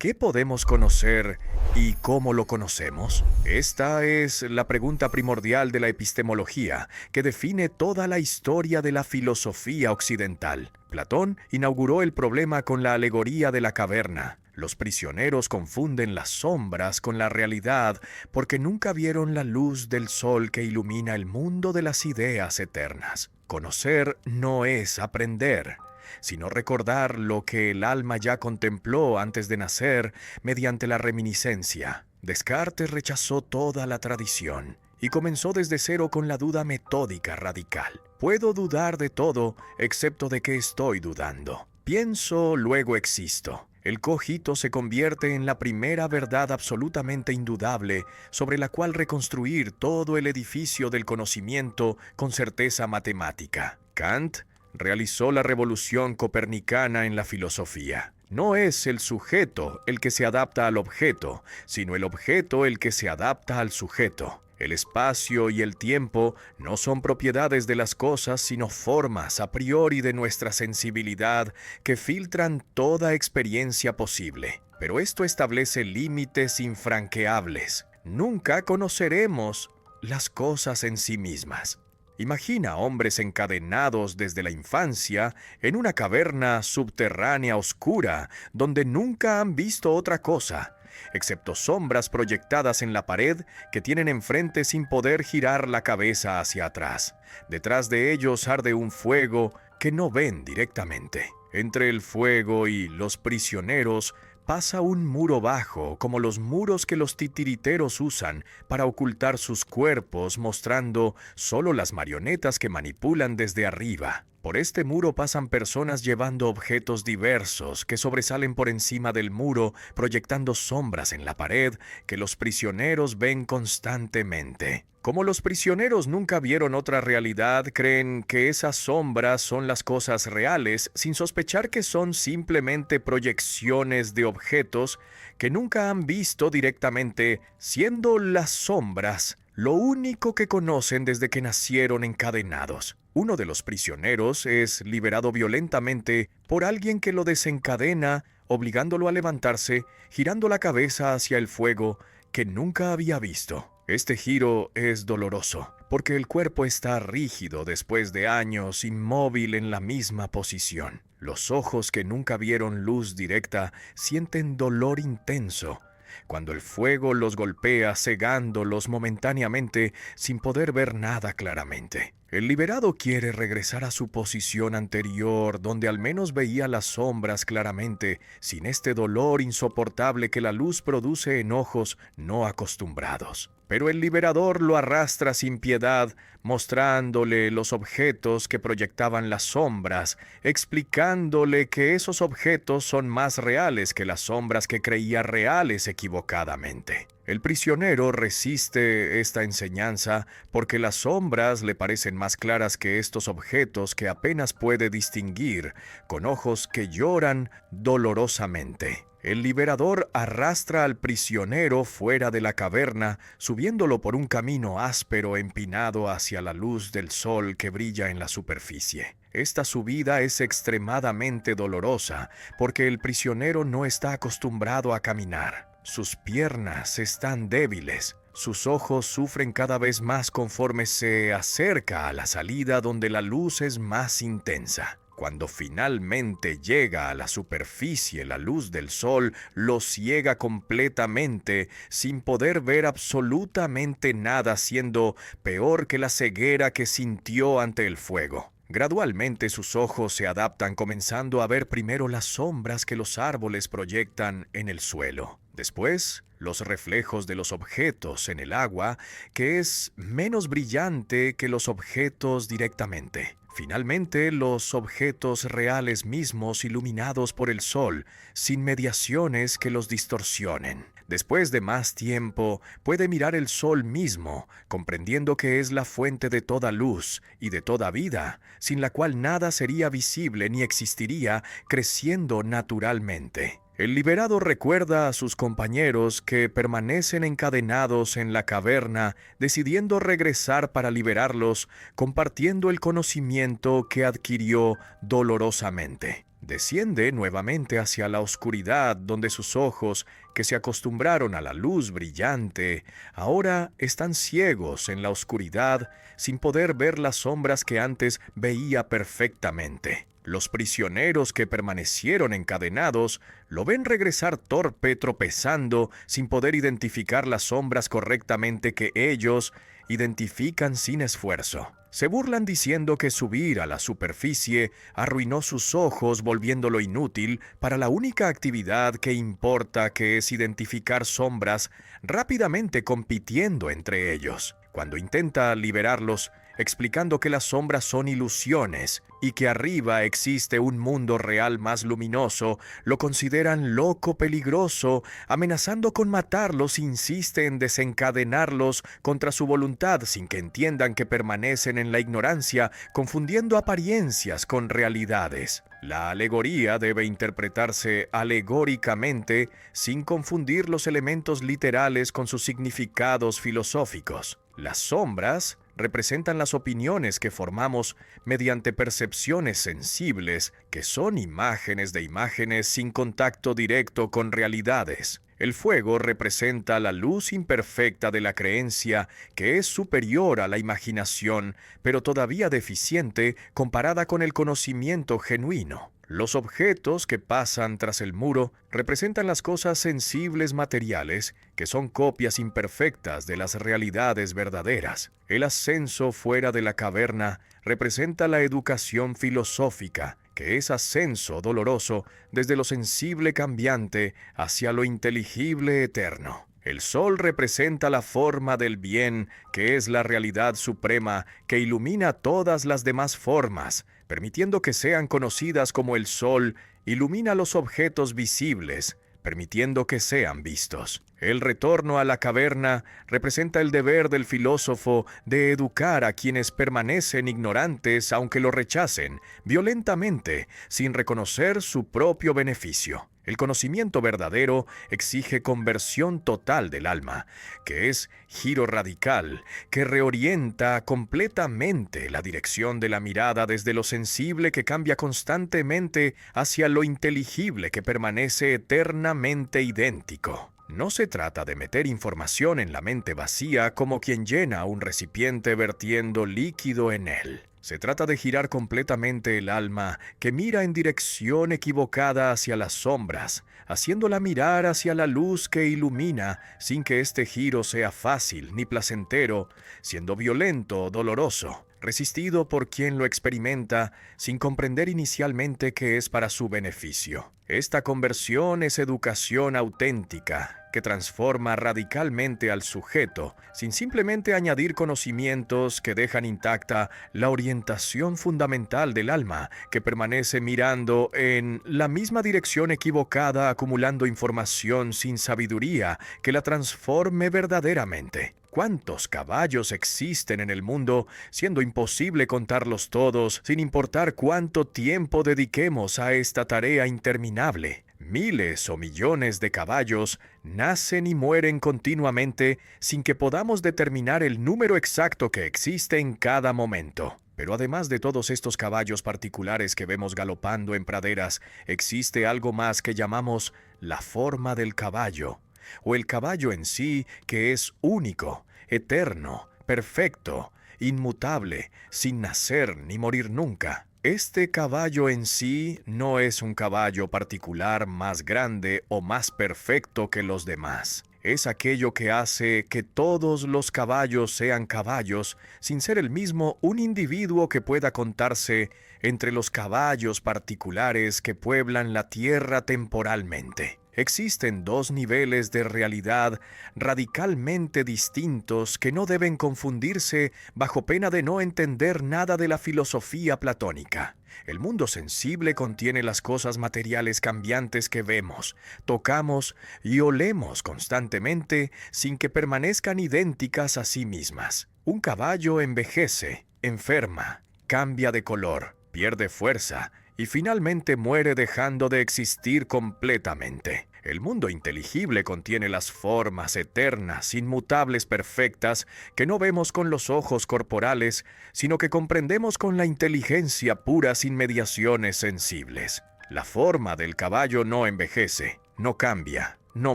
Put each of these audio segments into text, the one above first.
¿Qué podemos conocer y cómo lo conocemos? Esta es la pregunta primordial de la epistemología, que define toda la historia de la filosofía occidental. Platón inauguró el problema con la alegoría de la caverna. Los prisioneros confunden las sombras con la realidad porque nunca vieron la luz del sol que ilumina el mundo de las ideas eternas. Conocer no es aprender, sino recordar lo que el alma ya contempló antes de nacer mediante la reminiscencia. Descartes rechazó toda la tradición y comenzó desde cero con la duda metódica radical. Puedo dudar de todo excepto de que estoy dudando. Pienso, luego existo. El cogito se convierte en la primera verdad absolutamente indudable sobre la cual reconstruir todo el edificio del conocimiento con certeza matemática. Kant realizó la revolución copernicana en la filosofía. No es el sujeto el que se adapta al objeto, sino el objeto el que se adapta al sujeto. El espacio y el tiempo no son propiedades de las cosas, sino formas a priori de nuestra sensibilidad que filtran toda experiencia posible. Pero esto establece límites infranqueables. Nunca conoceremos las cosas en sí mismas. Imagina hombres encadenados desde la infancia en una caverna subterránea oscura donde nunca han visto otra cosa, excepto sombras proyectadas en la pared que tienen enfrente sin poder girar la cabeza hacia atrás. Detrás de ellos arde un fuego que no ven directamente. Entre el fuego y los prisioneros pasa un muro bajo, como los muros que los titiriteros usan para ocultar sus cuerpos, mostrando solo las marionetas que manipulan desde arriba. Por este muro pasan personas llevando objetos diversos que sobresalen por encima del muro, proyectando sombras en la pared que los prisioneros ven constantemente. Como los prisioneros nunca vieron otra realidad, creen que esas sombras son las cosas reales, sin sospechar que son simplemente proyecciones de objetos que nunca han visto directamente, siendo las sombras lo único que conocen desde que nacieron encadenados. Uno de los prisioneros es liberado violentamente por alguien que lo desencadena, obligándolo a levantarse, girando la cabeza hacia el fuego que nunca había visto. Este giro es doloroso, porque el cuerpo está rígido después de años inmóvil en la misma posición. Los ojos que nunca vieron luz directa sienten dolor intenso cuando el fuego los golpea, cegándolos momentáneamente sin poder ver nada claramente. El liberado quiere regresar a su posición anterior, donde al menos veía las sombras claramente, sin este dolor insoportable que la luz produce en ojos no acostumbrados. Pero el liberador lo arrastra sin piedad, mostrándole los objetos que proyectaban las sombras, explicándole que esos objetos son más reales que las sombras que creía reales equivocadamente. El prisionero resiste esta enseñanza porque las sombras le parecen más claras que estos objetos que apenas puede distinguir, con ojos que lloran dolorosamente. El liberador arrastra al prisionero fuera de la caverna, subiéndolo por un camino áspero empinado hacia la luz del sol que brilla en la superficie. Esta subida es extremadamente dolorosa porque el prisionero no está acostumbrado a caminar. Sus piernas están débiles. Sus ojos sufren cada vez más conforme se acerca a la salida donde la luz es más intensa. Cuando finalmente llega a la superficie, la luz del sol lo ciega completamente, sin poder ver absolutamente nada, siendo peor que la ceguera que sintió ante el fuego. Gradualmente sus ojos se adaptan, comenzando a ver primero las sombras que los árboles proyectan en el suelo. Después, los reflejos de los objetos en el agua, que es menos brillante que los objetos directamente. Finalmente, los objetos reales mismos iluminados por el sol, sin mediaciones que los distorsionen. Después de más tiempo, puede mirar el sol mismo, comprendiendo que es la fuente de toda luz y de toda vida, sin la cual nada sería visible ni existiría, creciendo naturalmente. El liberado recuerda a sus compañeros que permanecen encadenados en la caverna, decidiendo regresar para liberarlos, compartiendo el conocimiento que adquirió dolorosamente. Desciende nuevamente hacia la oscuridad, donde sus ojos, que se acostumbraron a la luz brillante, ahora están ciegos en la oscuridad, sin poder ver las sombras que antes veía perfectamente. Los prisioneros que permanecieron encadenados lo ven regresar torpe, tropezando, sin poder identificar las sombras correctamente que ellos identifican sin esfuerzo. Se burlan diciendo que subir a la superficie arruinó sus ojos, volviéndolo inútil para la única actividad que importa, que es identificar sombras, rápidamente compitiendo entre ellos. Cuando intenta liberarlos, explicando que las sombras son ilusiones y que arriba existe un mundo real más luminoso, lo consideran loco, peligroso, amenazando con matarlos, insiste en desencadenarlos contra su voluntad sin que entiendan que permanecen en la ignorancia, confundiendo apariencias con realidades. La alegoría debe interpretarse alegóricamente sin confundir los elementos literales con sus significados filosóficos. Las sombras representan las opiniones que formamos mediante percepciones sensibles, que son imágenes de imágenes sin contacto directo con realidades. El fuego representa la luz imperfecta de la creencia, que es superior a la imaginación, pero todavía deficiente comparada con el conocimiento genuino. Los objetos que pasan tras el muro representan las cosas sensibles materiales, que son copias imperfectas de las realidades verdaderas. El ascenso fuera de la caverna representa la educación filosófica, que es ascenso doloroso desde lo sensible cambiante hacia lo inteligible eterno. El sol representa la forma del bien, que es la realidad suprema que ilumina todas las demás formas, permitiendo que sean conocidas como el sol, ilumina los objetos visibles, permitiendo que sean vistos. El retorno a la caverna representa el deber del filósofo de educar a quienes permanecen ignorantes, aunque lo rechacen violentamente, sin reconocer su propio beneficio. El conocimiento verdadero exige conversión total del alma, que es giro radical, que reorienta completamente la dirección de la mirada desde lo sensible, que cambia constantemente, hacia lo inteligible, que permanece eternamente idéntico. No se trata de meter información en la mente vacía como quien llena un recipiente vertiendo líquido en él. Se trata de girar completamente el alma, que mira en dirección equivocada hacia las sombras, haciéndola mirar hacia la luz que ilumina, sin que este giro sea fácil ni placentero, siendo violento o doloroso, resistido por quien lo experimenta, sin comprender inicialmente que es para su beneficio. Esta conversión es educación auténtica, que transforma radicalmente al sujeto, sin simplemente añadir conocimientos que dejan intacta la orientación fundamental del alma, que permanece mirando en la misma dirección equivocada, acumulando información sin sabiduría que la transforme verdaderamente. ¿Cuántos caballos existen en el mundo, siendo imposible contarlos todos, sin importar cuánto tiempo dediquemos a esta tarea interminable? Miles o millones de caballos nacen y mueren continuamente sin que podamos determinar el número exacto que existe en cada momento. Pero además de todos estos caballos particulares que vemos galopando en praderas, existe algo más que llamamos la forma del caballo, o el caballo en sí, que es único, eterno, perfecto, inmutable, sin nacer ni morir nunca. Este caballo en sí no es un caballo particular más grande o más perfecto que los demás. Es aquello que hace que todos los caballos sean caballos, sin ser el mismo un individuo que pueda contarse entre los caballos particulares que pueblan la tierra temporalmente. Existen dos niveles de realidad radicalmente distintos que no deben confundirse bajo pena de no entender nada de la filosofía platónica. El mundo sensible contiene las cosas materiales cambiantes que vemos, tocamos y olemos constantemente sin que permanezcan idénticas a sí mismas. Un caballo envejece, enferma, cambia de color, pierde fuerza y finalmente muere dejando de existir completamente. El mundo inteligible contiene las formas eternas, inmutables, perfectas, que no vemos con los ojos corporales, sino que comprendemos con la inteligencia pura sin mediaciones sensibles. La forma del caballo no envejece, no cambia, no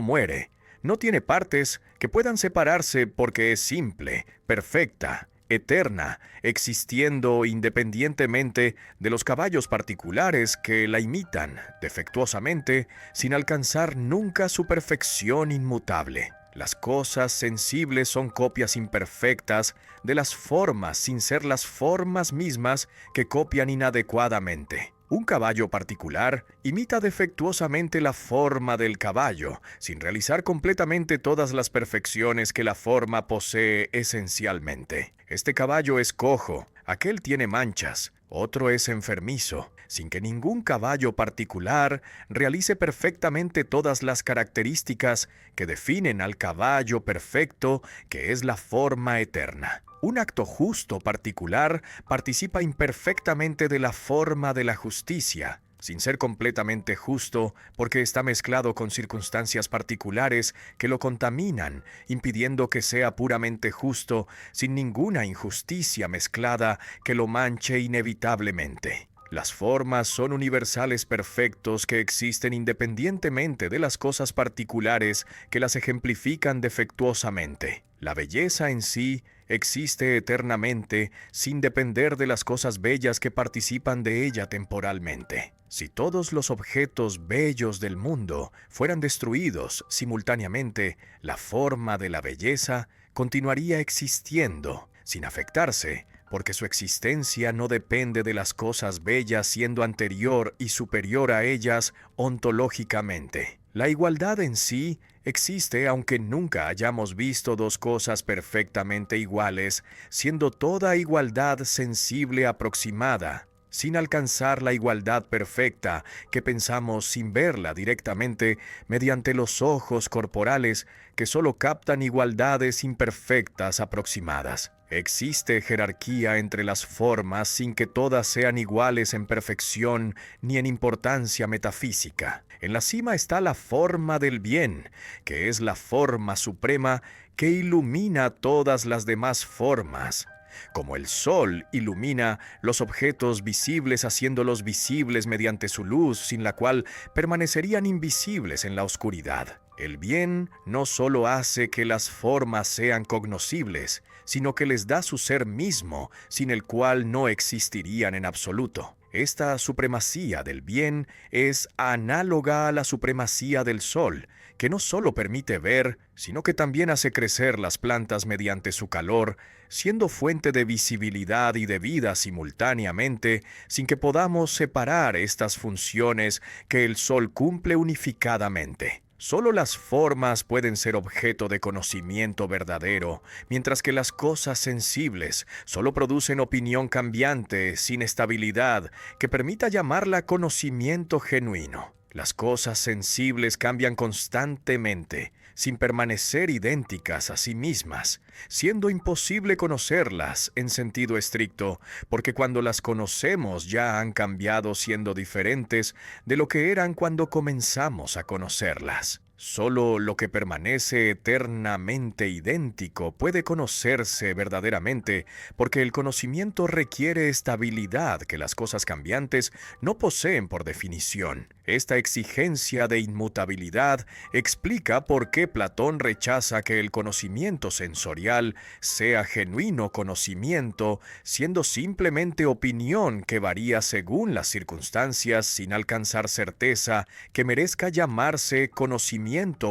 muere, no tiene partes que puedan separarse porque es simple, perfecta, eterna, existiendo independientemente de los caballos particulares que la imitan defectuosamente sin alcanzar nunca su perfección inmutable. Las cosas sensibles son copias imperfectas de las formas sin ser las formas mismas que copian inadecuadamente. Un caballo particular imita defectuosamente la forma del caballo, sin realizar completamente todas las perfecciones que la forma posee esencialmente. Este caballo es cojo, aquel tiene manchas, otro es enfermizo, sin que ningún caballo particular realice perfectamente todas las características que definen al caballo perfecto, que es la forma eterna. Un acto justo particular participa imperfectamente de la forma de la justicia, sin ser completamente justo porque está mezclado con circunstancias particulares que lo contaminan, impidiendo que sea puramente justo sin ninguna injusticia mezclada que lo manche inevitablemente. Las formas son universales perfectos que existen independientemente de las cosas particulares que las ejemplifican defectuosamente. La belleza en sí existe eternamente sin depender de las cosas bellas que participan de ella temporalmente. Si todos los objetos bellos del mundo fueran destruidos simultáneamente, la forma de la belleza continuaría existiendo sin afectarse, porque su existencia no depende de las cosas bellas siendo anterior y superior a ellas ontológicamente. La igualdad en sí existe aunque nunca hayamos visto dos cosas perfectamente iguales, siendo toda igualdad sensible aproximada, sin alcanzar la igualdad perfecta que pensamos sin verla directamente mediante los ojos corporales que solo captan igualdades imperfectas aproximadas. Existe jerarquía entre las formas sin que todas sean iguales en perfección ni en importancia metafísica. En la cima está la forma del bien, que es la forma suprema que ilumina todas las demás formas. Como el sol ilumina los objetos visibles haciéndolos visibles mediante su luz, sin la cual permanecerían invisibles en la oscuridad. El bien no solo hace que las formas sean cognoscibles, sino que les da su ser mismo, sin el cual no existirían en absoluto. Esta supremacía del bien es análoga a la supremacía del sol, que no solo permite ver, sino que también hace crecer las plantas mediante su calor, siendo fuente de visibilidad y de vida simultáneamente, sin que podamos separar estas funciones que el sol cumple unificadamente. Solo las formas pueden ser objeto de conocimiento verdadero, mientras que las cosas sensibles solo producen opinión cambiante, sin estabilidad, que permita llamarla conocimiento genuino. Las cosas sensibles cambian constantemente, sin permanecer idénticas a sí mismas, siendo imposible conocerlas en sentido estricto, porque cuando las conocemos ya han cambiado siendo diferentes de lo que eran cuando comenzamos a conocerlas. Solo lo que permanece eternamente idéntico puede conocerse verdaderamente, porque el conocimiento requiere estabilidad que las cosas cambiantes no poseen por definición. Esta exigencia de inmutabilidad explica por qué Platón rechaza que el conocimiento sensorial sea genuino conocimiento, siendo simplemente opinión que varía según las circunstancias sin alcanzar certeza que merezca llamarse conocimiento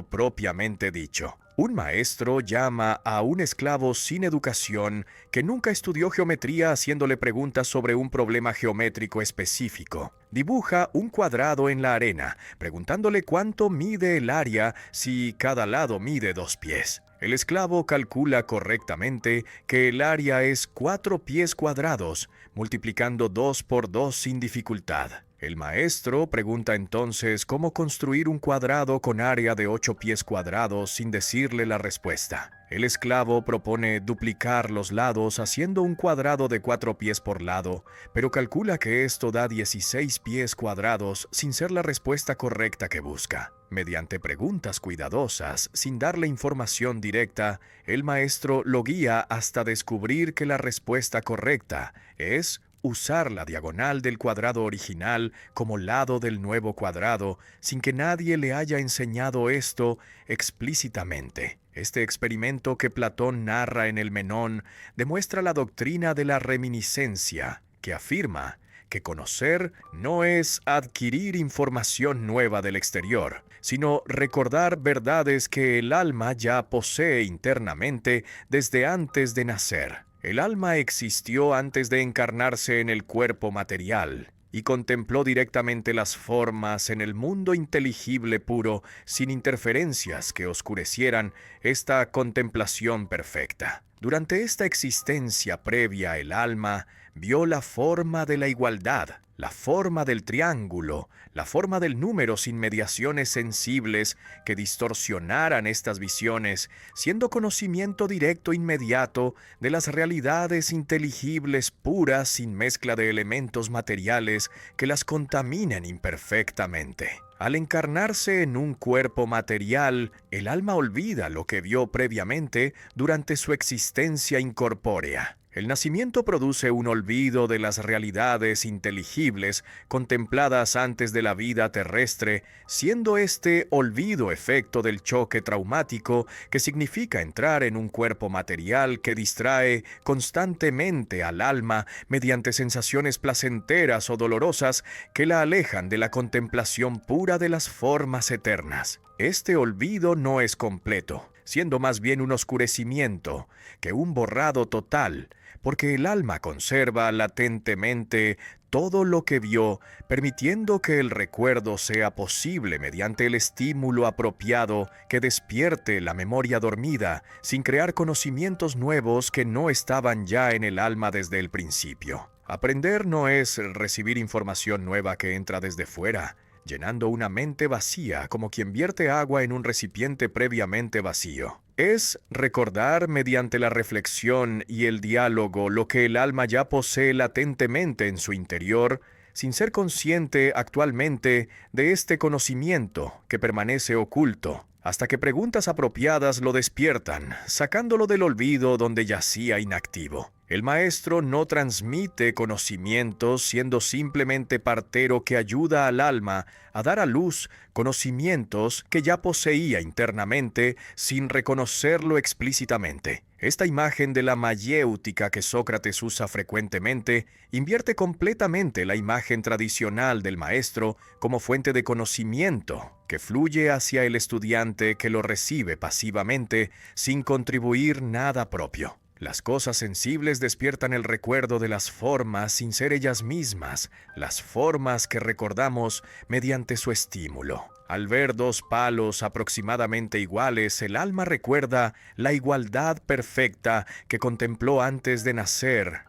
propiamente dicho. Un maestro llama a un esclavo sin educación que nunca estudió geometría haciéndole preguntas sobre un problema geométrico específico. Dibuja un cuadrado en la arena, preguntándole cuánto mide el área si cada lado mide 2 pies. El esclavo calcula correctamente que el área es 4 pies cuadrados, multiplicando 2 por 2 sin dificultad. El maestro pregunta entonces cómo construir un cuadrado con área de 8 pies cuadrados sin decirle la respuesta. El esclavo propone duplicar los lados haciendo un cuadrado de 4 pies por lado, pero calcula que esto da 16 pies cuadrados sin ser la respuesta correcta que busca. Mediante preguntas cuidadosas, sin darle información directa, el maestro lo guía hasta descubrir que la respuesta correcta es usar la diagonal del cuadrado original como lado del nuevo cuadrado sin que nadie le haya enseñado esto explícitamente. Este experimento que Platón narra en el Menón demuestra la doctrina de la reminiscencia, que afirma que conocer no es adquirir información nueva del exterior, sino recordar verdades que el alma ya posee internamente desde antes de nacer. El alma existió antes de encarnarse en el cuerpo material y contempló directamente las formas en el mundo inteligible puro sin interferencias que oscurecieran esta contemplación perfecta. Durante esta existencia previa, el alma vio la forma de la igualdad, la forma del triángulo, la forma del número sin mediaciones sensibles que distorsionaran estas visiones, siendo conocimiento directo inmediato de las realidades inteligibles puras sin mezcla de elementos materiales que las contaminen imperfectamente. Al encarnarse en un cuerpo material, el alma olvida lo que vio previamente durante su existencia incorpórea. El nacimiento produce un olvido de las realidades inteligibles contempladas antes de la vida terrestre, siendo este olvido efecto del choque traumático que significa entrar en un cuerpo material que distrae constantemente al alma mediante sensaciones placenteras o dolorosas que la alejan de la contemplación pura de las formas eternas. Este olvido no es completo, siendo más bien un oscurecimiento que un borrado total, porque el alma conserva latentemente todo lo que vio, permitiendo que el recuerdo sea posible mediante el estímulo apropiado que despierte la memoria dormida, sin crear conocimientos nuevos que no estaban ya en el alma desde el principio. Aprender no es recibir información nueva que entra desde fuera, llenando una mente vacía como quien vierte agua en un recipiente previamente vacío. Es recordar mediante la reflexión y el diálogo lo que el alma ya posee latentemente en su interior, sin ser consciente actualmente de este conocimiento que permanece oculto, hasta que preguntas apropiadas lo despiertan, sacándolo del olvido donde yacía inactivo. El maestro no transmite conocimientos siendo simplemente partero que ayuda al alma a dar a luz conocimientos que ya poseía internamente sin reconocerlo explícitamente. Esta imagen de la mayéutica que Sócrates usa frecuentemente invierte completamente la imagen tradicional del maestro como fuente de conocimiento que fluye hacia el estudiante que lo recibe pasivamente sin contribuir nada propio. Las cosas sensibles despiertan el recuerdo de las formas sin ser ellas mismas, las formas que recordamos mediante su estímulo. Al ver dos palos aproximadamente iguales, el alma recuerda la igualdad perfecta que contempló antes de nacer,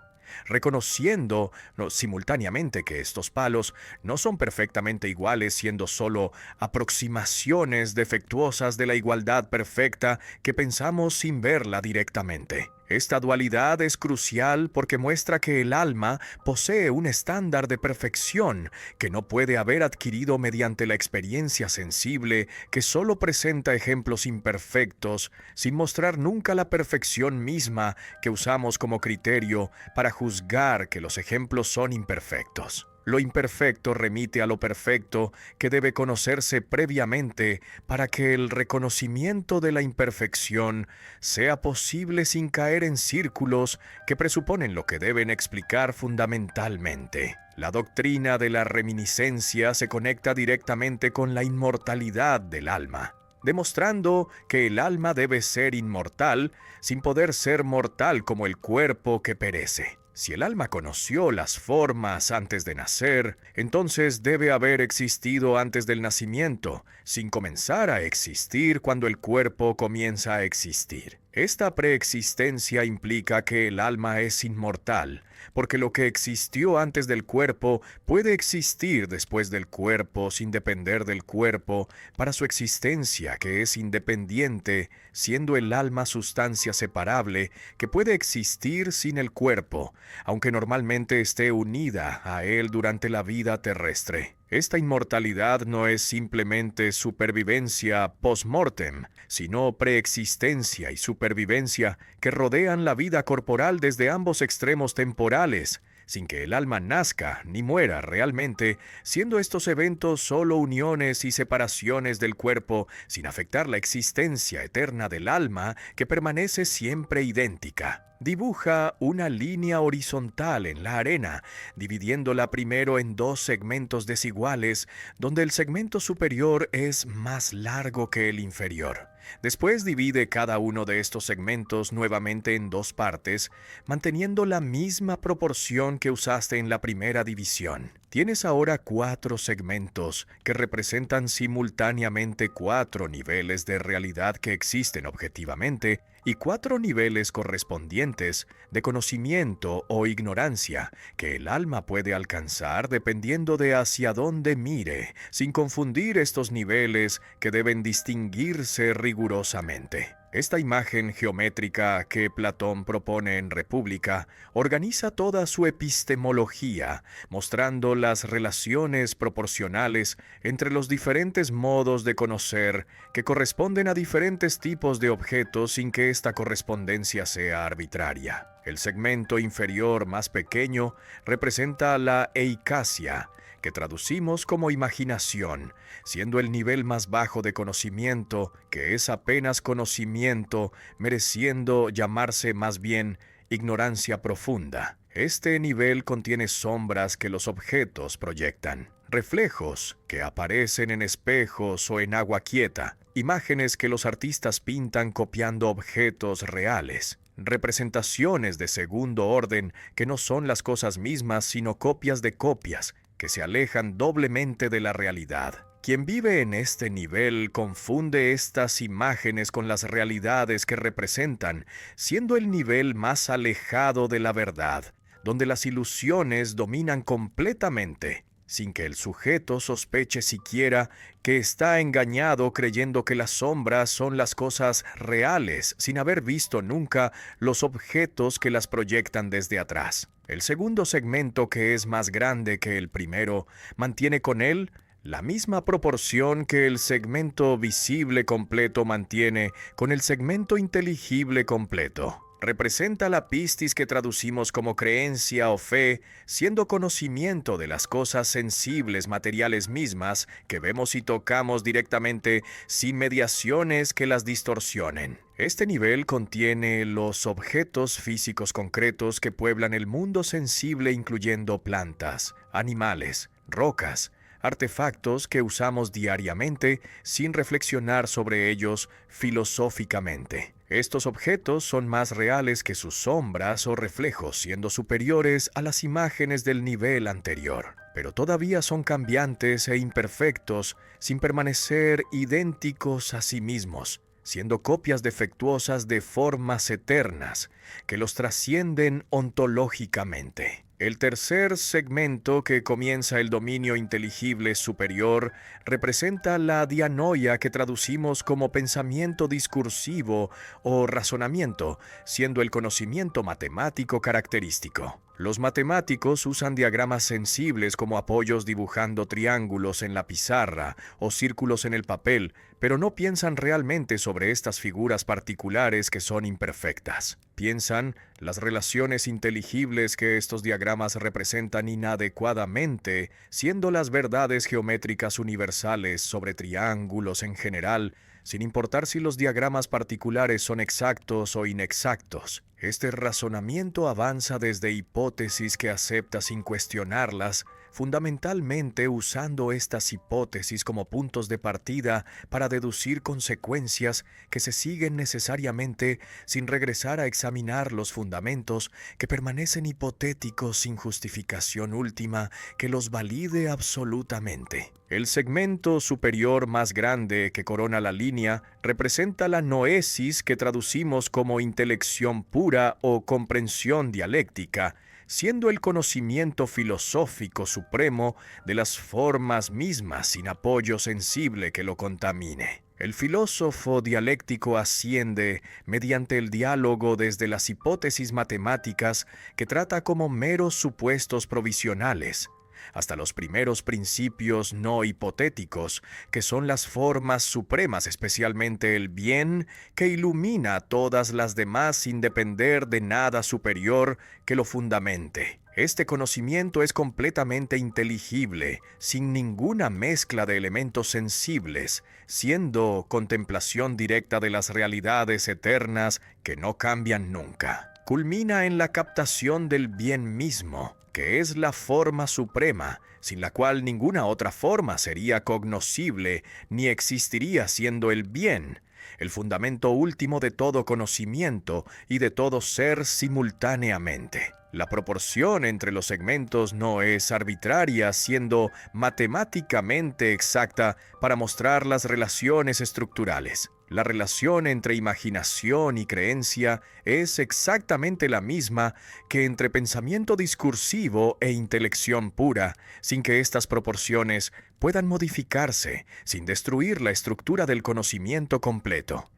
reconociendo simultáneamente que estos palos no son perfectamente iguales, siendo solo aproximaciones defectuosas de la igualdad perfecta que pensamos sin verla directamente. Esta dualidad es crucial porque muestra que el alma posee un estándar de perfección que no puede haber adquirido mediante la experiencia sensible que solo presenta ejemplos imperfectos, sin mostrar nunca la perfección misma que usamos como criterio para juzgar que los ejemplos son imperfectos. Lo imperfecto remite a lo perfecto que debe conocerse previamente para que el reconocimiento de la imperfección sea posible sin caer en círculos que presuponen lo que deben explicar fundamentalmente. La doctrina de la reminiscencia se conecta directamente con la inmortalidad del alma, demostrando que el alma debe ser inmortal sin poder ser mortal como el cuerpo que perece. Si el alma conoció las formas antes de nacer, entonces debe haber existido antes del nacimiento, sin comenzar a existir cuando el cuerpo comienza a existir. Esta preexistencia implica que el alma es inmortal, porque lo que existió antes del cuerpo puede existir después del cuerpo sin depender del cuerpo para su existencia, que es independiente, siendo el alma sustancia separable que puede existir sin el cuerpo, aunque normalmente esté unida a él durante la vida terrestre. Esta inmortalidad no es simplemente supervivencia post-mortem, sino preexistencia y supervivencia que rodean la vida corporal desde ambos extremos temporales, sin que el alma nazca ni muera realmente, siendo estos eventos solo uniones y separaciones del cuerpo, sin afectar la existencia eterna del alma que permanece siempre idéntica. Dibuja una línea horizontal en la arena, dividiéndola primero en dos segmentos desiguales, donde el segmento superior es más largo que el inferior. Después divide cada uno de estos segmentos nuevamente en dos partes, manteniendo la misma proporción que usaste en la primera división. Tienes ahora 4 segmentos que representan simultáneamente 4 niveles de realidad que existen objetivamente y 4 niveles correspondientes de conocimiento o ignorancia que el alma puede alcanzar dependiendo de hacia dónde mire, sin confundir estos niveles que deben distinguirse rigurosamente. Esta imagen geométrica que Platón propone en República organiza toda su epistemología, mostrando las relaciones proporcionales entre los diferentes modos de conocer que corresponden a diferentes tipos de objetos sin que esta correspondencia sea arbitraria. El segmento inferior más pequeño representa la eicasia, que traducimos como imaginación, siendo el nivel más bajo de conocimiento, que es apenas conocimiento, mereciendo llamarse más bien ignorancia profunda. Este nivel contiene sombras que los objetos proyectan, reflejos que aparecen en espejos o en agua quieta, imágenes que los artistas pintan copiando objetos reales, representaciones de segundo orden que no son las cosas mismas sino copias de copias, que se alejan doblemente de la realidad. Quien vive en este nivel confunde estas imágenes con las realidades que representan, siendo el nivel más alejado de la verdad, donde las ilusiones dominan completamente, sin que el sujeto sospeche siquiera que está engañado creyendo que las sombras son las cosas reales, sin haber visto nunca los objetos que las proyectan desde atrás. El segundo segmento, que es más grande que el primero, mantiene con él la misma proporción que el segmento visible completo mantiene con el segmento inteligible completo. Representa la pistis que traducimos como creencia o fe, siendo conocimiento de las cosas sensibles materiales mismas que vemos y tocamos directamente sin mediaciones que las distorsionen. Este nivel contiene los objetos físicos concretos que pueblan el mundo sensible, incluyendo plantas, animales, rocas, artefactos que usamos diariamente sin reflexionar sobre ellos filosóficamente. Estos objetos son más reales que sus sombras o reflejos, siendo superiores a las imágenes del nivel anterior, pero todavía son cambiantes e imperfectos, sin permanecer idénticos a sí mismos, siendo copias defectuosas de formas eternas que los trascienden ontológicamente. El tercer segmento, que comienza el dominio inteligible superior, representa la dianoia, que traducimos como pensamiento discursivo o razonamiento, siendo el conocimiento matemático característico. Los matemáticos usan diagramas sensibles como apoyos dibujando triángulos en la pizarra o círculos en el papel, pero no piensan realmente sobre estas figuras particulares que son imperfectas. Piensan las relaciones inteligibles que estos diagramas representan inadecuadamente, siendo las verdades geométricas universales sobre triángulos en general, sin importar si los diagramas particulares son exactos o inexactos. Este razonamiento avanza desde hipótesis que acepta sin cuestionarlas, fundamentalmente usando estas hipótesis como puntos de partida para deducir consecuencias que se siguen necesariamente sin regresar a examinar los fundamentos que permanecen hipotéticos sin justificación última que los valide absolutamente. El segmento superior más grande que corona la línea representa la noesis, que traducimos como intelección pura o comprensión dialéctica, siendo el conocimiento filosófico supremo de las formas mismas sin apoyo sensible que lo contamine. El filósofo dialéctico asciende mediante el diálogo desde las hipótesis matemáticas, que trata como meros supuestos provisionales, hasta los primeros principios no hipotéticos, que son las formas supremas, especialmente el bien, que ilumina a todas las demás sin depender de nada superior que lo fundamente. Este conocimiento es completamente inteligible, sin ninguna mezcla de elementos sensibles, siendo contemplación directa de las realidades eternas que no cambian nunca. Culmina en la captación del bien mismo, que es la forma suprema, sin la cual ninguna otra forma sería cognoscible ni existiría, siendo el bien el fundamento último de todo conocimiento y de todo ser simultáneamente. La proporción entre los segmentos no es arbitraria, siendo matemáticamente exacta para mostrar las relaciones estructurales. La relación entre imaginación y creencia es exactamente la misma que entre pensamiento discursivo e intelección pura, sin que estas proporciones puedan modificarse, sin destruir la estructura del conocimiento completo.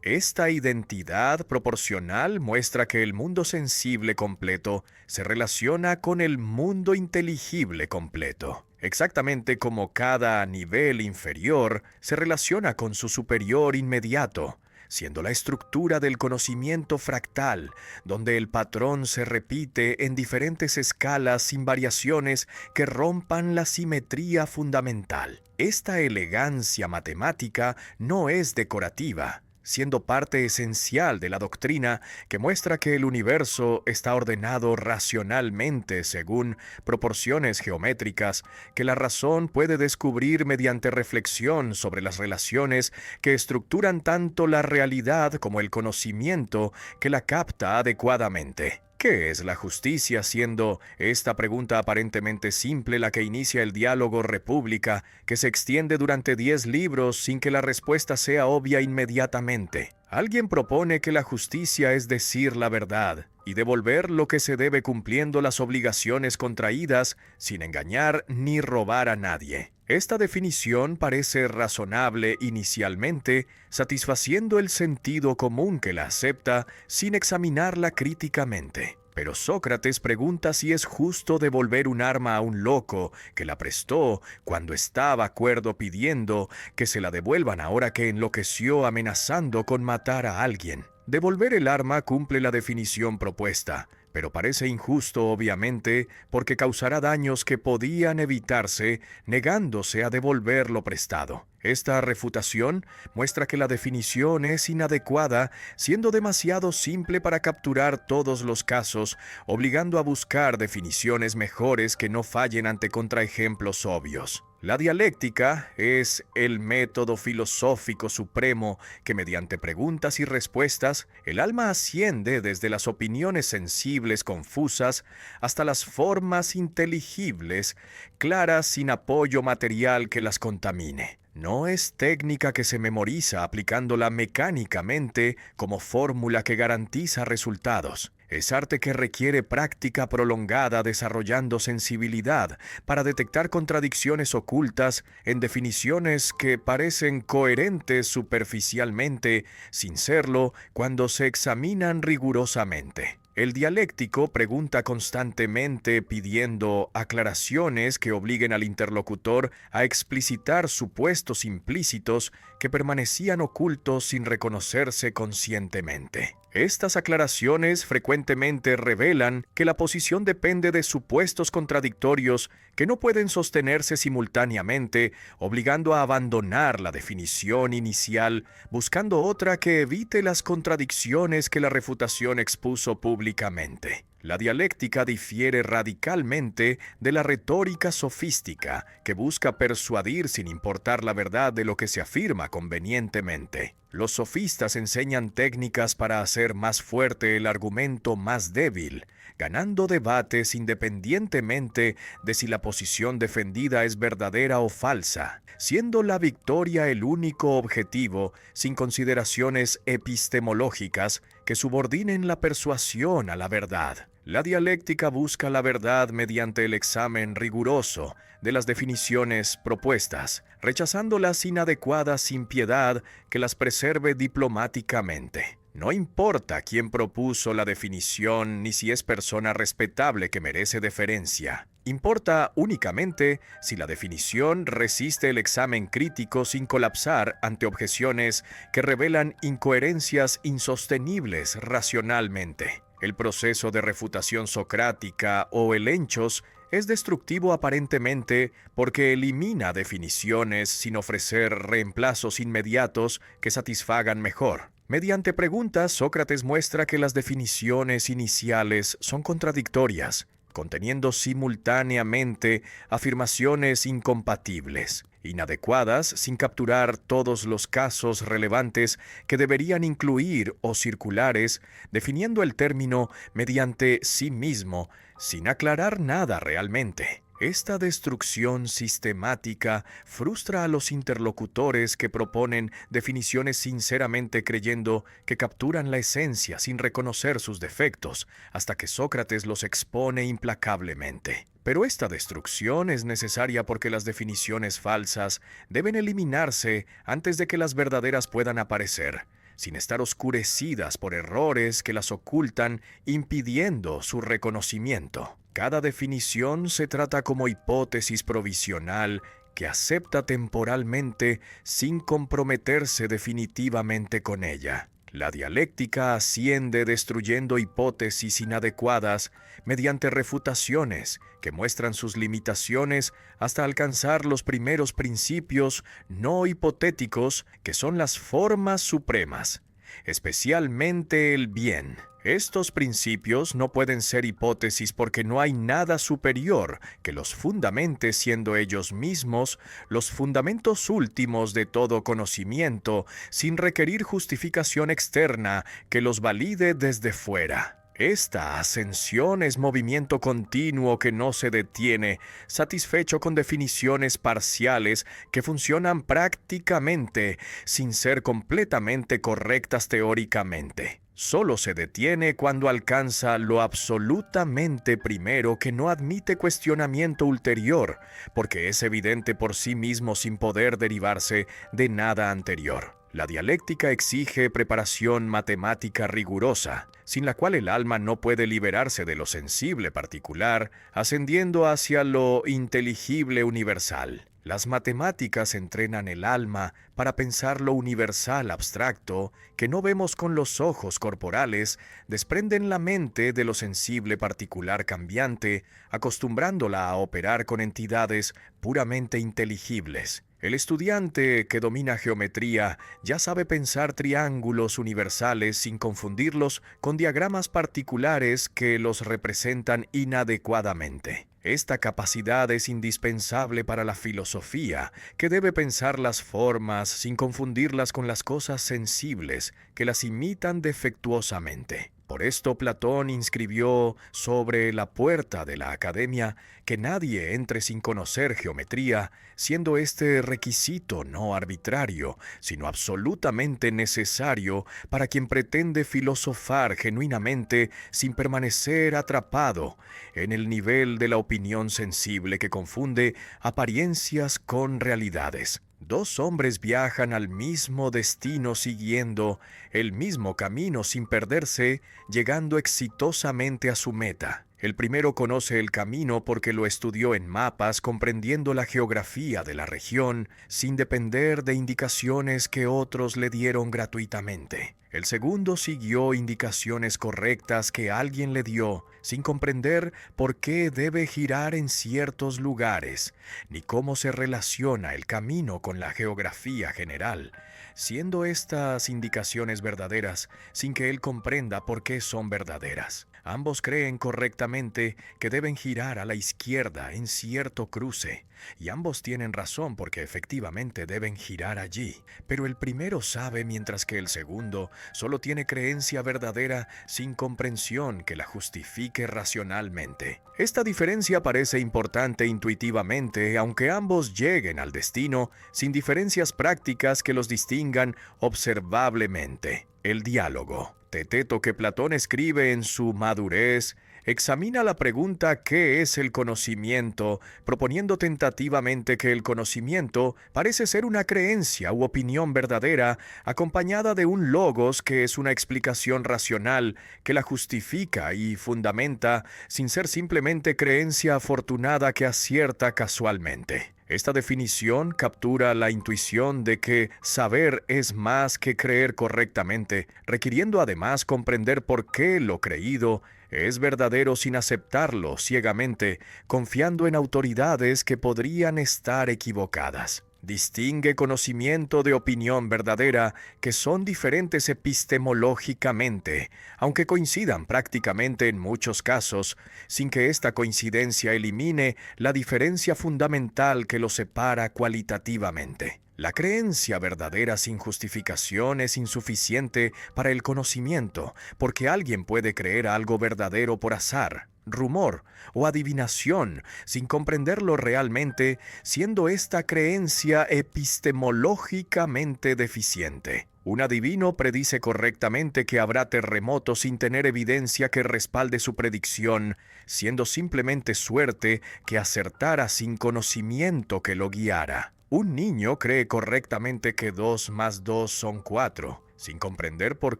Esta identidad proporcional muestra que el mundo sensible completo se relaciona con el mundo inteligible completo, exactamente como cada nivel inferior se relaciona con su superior inmediato, siendo la estructura del conocimiento fractal, donde el patrón se repite en diferentes escalas sin variaciones que rompan la simetría fundamental. Esta elegancia matemática no es decorativa, siendo parte esencial de la doctrina que muestra que el universo está ordenado racionalmente según proporciones geométricas que la razón puede descubrir mediante reflexión sobre las relaciones que estructuran tanto la realidad como el conocimiento que la capta adecuadamente. ¿Qué es la justicia, siendo esta pregunta aparentemente simple la que inicia el diálogo República, que se extiende durante 10 libros sin que la respuesta sea obvia inmediatamente? Alguien propone que la justicia es decir la verdad y devolver lo que se debe cumpliendo las obligaciones contraídas sin engañar ni robar a nadie. Esta definición parece razonable inicialmente, satisfaciendo el sentido común que la acepta sin examinarla críticamente. Pero Sócrates pregunta si es justo devolver un arma a un loco que la prestó cuando estaba cuerdo, pidiendo que se la devuelvan ahora que enloqueció amenazando con matar a alguien. Devolver el arma cumple la definición propuesta, pero parece injusto obviamente porque causará daños que podían evitarse negándose a devolver lo prestado. Esta refutación muestra que la definición es inadecuada, siendo demasiado simple para capturar todos los casos, obligando a buscar definiciones mejores que no fallen ante contraejemplos obvios. La dialéctica es el método filosófico supremo que mediante preguntas y respuestas el alma asciende desde las opiniones sensibles confusas hasta las formas inteligibles, claras sin apoyo material que las contamine. No es técnica que se memoriza aplicándola mecánicamente como fórmula que garantiza resultados. Es arte que requiere práctica prolongada desarrollando sensibilidad para detectar contradicciones ocultas en definiciones que parecen coherentes superficialmente, sin serlo cuando se examinan rigurosamente. El dialéctico pregunta constantemente pidiendo aclaraciones que obliguen al interlocutor a explicitar supuestos implícitos que permanecían ocultos sin reconocerse conscientemente. Estas aclaraciones frecuentemente revelan que la posición depende de supuestos contradictorios que no pueden sostenerse simultáneamente, obligando a abandonar la definición inicial, buscando otra que evite las contradicciones que la refutación expuso públicamente. La dialéctica difiere radicalmente de la retórica sofística, que busca persuadir sin importar la verdad de lo que se afirma convenientemente. Los sofistas enseñan técnicas para hacer más fuerte el argumento más débil, ganando debates independientemente de si la posición defendida es verdadera o falsa, siendo la victoria el único objetivo, sin consideraciones epistemológicas que subordinen la persuasión a la verdad. La dialéctica busca la verdad mediante el examen riguroso de las definiciones propuestas, rechazando las inadecuadas sin piedad que las preserve diplomáticamente. No importa quién propuso la definición ni si es persona respetable que merece deferencia. Importa únicamente si la definición resiste el examen crítico sin colapsar ante objeciones que revelan incoherencias insostenibles racionalmente. El proceso de refutación socrática o el enchos es destructivo aparentemente porque elimina definiciones sin ofrecer reemplazos inmediatos que satisfagan mejor. Mediante preguntas, Sócrates muestra que las definiciones iniciales son contradictorias, conteniendo simultáneamente afirmaciones incompatibles, inadecuadas sin capturar todos los casos relevantes que deberían incluir o circulares, definiendo el término mediante sí mismo, sin aclarar nada realmente. Esta destrucción sistemática frustra a los interlocutores que proponen definiciones sinceramente creyendo que capturan la esencia sin reconocer sus defectos, hasta que Sócrates los expone implacablemente. Pero esta destrucción es necesaria porque las definiciones falsas deben eliminarse antes de que las verdaderas puedan aparecer, sin estar oscurecidas por errores que las ocultan, impidiendo su reconocimiento. Cada definición se trata como hipótesis provisional que acepta temporalmente sin comprometerse definitivamente con ella. La dialéctica asciende destruyendo hipótesis inadecuadas mediante refutaciones que muestran sus limitaciones hasta alcanzar los primeros principios no hipotéticos que son las formas supremas, especialmente el bien. Estos principios no pueden ser hipótesis porque no hay nada superior que los fundamente siendo ellos mismos los fundamentos últimos de todo conocimiento, sin requerir justificación externa que los valide desde fuera. Esta ascensión es movimiento continuo que no se detiene, satisfecho con definiciones parciales que funcionan prácticamente sin ser completamente correctas teóricamente. Solo se detiene cuando alcanza lo absolutamente primero que no admite cuestionamiento ulterior, porque es evidente por sí mismo sin poder derivarse de nada anterior. La dialéctica exige preparación matemática rigurosa, sin la cual el alma no puede liberarse de lo sensible particular, ascendiendo hacia lo inteligible universal. Las matemáticas entrenan el alma para pensar lo universal abstracto que no vemos con los ojos corporales, desprenden la mente de lo sensible particular cambiante, acostumbrándola a operar con entidades puramente inteligibles. El estudiante que domina geometría ya sabe pensar triángulos universales sin confundirlos con diagramas particulares que los representan inadecuadamente. Esta capacidad es indispensable para la filosofía, que debe pensar las formas sin confundirlas con las cosas sensibles que las imitan defectuosamente. Por esto Platón inscribió sobre la puerta de la academia que nadie entre sin conocer geometría, siendo este requisito no arbitrario, sino absolutamente necesario para quien pretende filosofar genuinamente sin permanecer atrapado en el nivel de la opinión sensible que confunde apariencias con realidades. Dos hombres viajan al mismo destino siguiendo el mismo camino sin perderse, llegando exitosamente a su meta. El primero conoce el camino porque lo estudió en mapas, comprendiendo la geografía de la región, sin depender de indicaciones que otros le dieron gratuitamente. El segundo siguió indicaciones correctas que alguien le dio, sin comprender por qué debe girar en ciertos lugares, ni cómo se relaciona el camino con la geografía general, siendo estas indicaciones verdaderas sin que él comprenda por qué son verdaderas. Ambos creen correctamente que deben girar a la izquierda en cierto cruce, y ambos tienen razón porque efectivamente deben girar allí. Pero el primero sabe mientras que el segundo solo tiene creencia verdadera sin comprensión que la justifique racionalmente. Esta diferencia parece importante intuitivamente, aunque ambos lleguen al destino sin diferencias prácticas que los distingan observablemente. El diálogo. Teteto que Platón escribe en su madurez examina la pregunta ¿qué es el conocimiento?, proponiendo tentativamente que el conocimiento parece ser una creencia u opinión verdadera acompañada de un logos que es una explicación racional que la justifica y fundamenta sin ser simplemente creencia afortunada que acierta casualmente. Esta definición captura la intuición de que saber es más que creer correctamente, requiriendo además comprender por qué lo creído es verdadero sin aceptarlo ciegamente, confiando en autoridades que podrían estar equivocadas. Distingue conocimiento de opinión verdadera, que son diferentes epistemológicamente, aunque coincidan prácticamente en muchos casos, sin que esta coincidencia elimine la diferencia fundamental que los separa cualitativamente. La creencia verdadera sin justificación es insuficiente para el conocimiento, porque alguien puede creer algo verdadero por azar, rumor o adivinación, sin comprenderlo realmente, siendo esta creencia epistemológicamente deficiente. Un adivino predice correctamente que habrá terremotos sin tener evidencia que respalde su predicción, siendo simplemente suerte que acertara sin conocimiento que lo guiara. Un niño cree correctamente que 2 más 2 son 4, sin comprender por